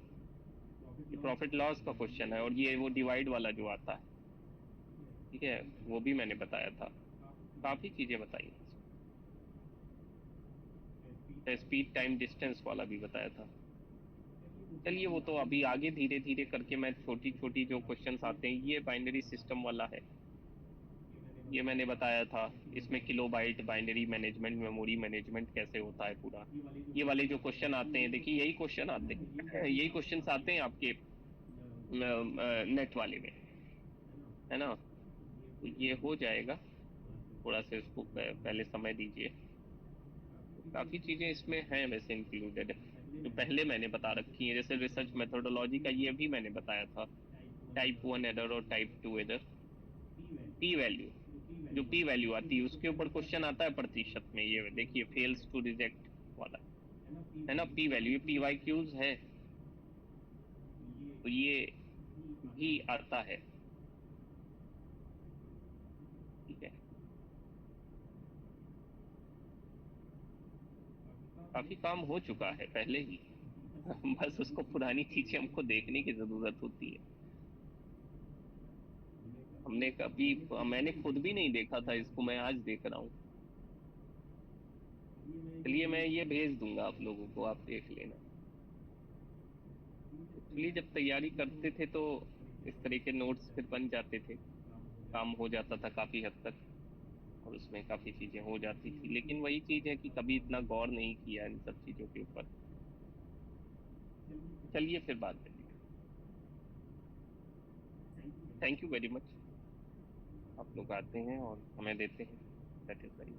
ये प्रॉफिट लॉस का क्वेश्चन है और ये वो डिवाइड वाला जो आता है, ठीक है, वो भी मैंने बताया था, काफी चीजें बताई, स्पीड टाइम डिस्टेंस वाला भी बताया था। चलिए वो तो अभी आगे धीरे धीरे करके मैं छोटी छोटी जो क्वेश्चंस आते हैं, ये बाइनरी सिस्टम वाला है, ये मैंने बताया था। इसमें kilobyte binary management, memory management कैसे होता है पूरा, ये वाले जो क्वेश्चन आते हैं, देखिए यही क्वेश्चन आते हैं, यही क्वेश्चंस आते हैं आपके नेट वाले में, है ना, तो ये हो जाएगा, थोड़ा सा इसको पहले समय दीजिए। काफी चीजें इसमें हैं वैसे इंक्लूडेड, जो पहले मैंने बता रखी है, जैसे रिसर्च मेथोडोलॉजी का ये भी मैंने बताया था, टाइप 1 एरर और टाइप 2 एरर, पी वैल्यू, जो पी वैल्यू आती है उसके ऊपर क्वेश्चन आता है प्रतिशत में, ये देखिए फेल्स टू रिजेक्ट वाला, है ना, पी वैल्यू, ये पी वाई क्यूज है, तो ये भी आता है। ठीक है, काफी काम हो चुका है पहले ही बस उसको पुरानी चीजें हमको देखने की जरूरत होती है, हमने कभी, मैंने खुद भी नहीं देखा था इसको, मैं आज देख रहा हूँ। चलिए मैं ये भेज दूंगा आप लोगों को, आप देख लेना। एक्चुअली जब तैयारी करते थे तो इस तरह के नोट्स फिर बन जाते थे, काम हो जाता था काफ़ी हद तक और उसमें काफ़ी चीज़ें हो जाती थी, लेकिन वही चीज़ है कि कभी इतना गौर नहीं किया इन सब चीज़ों के ऊपर। चलिए फिर बात करिए। Thank you very much. आप लोग आते हैं और हमें देते हैं, दैट इज़ वेरी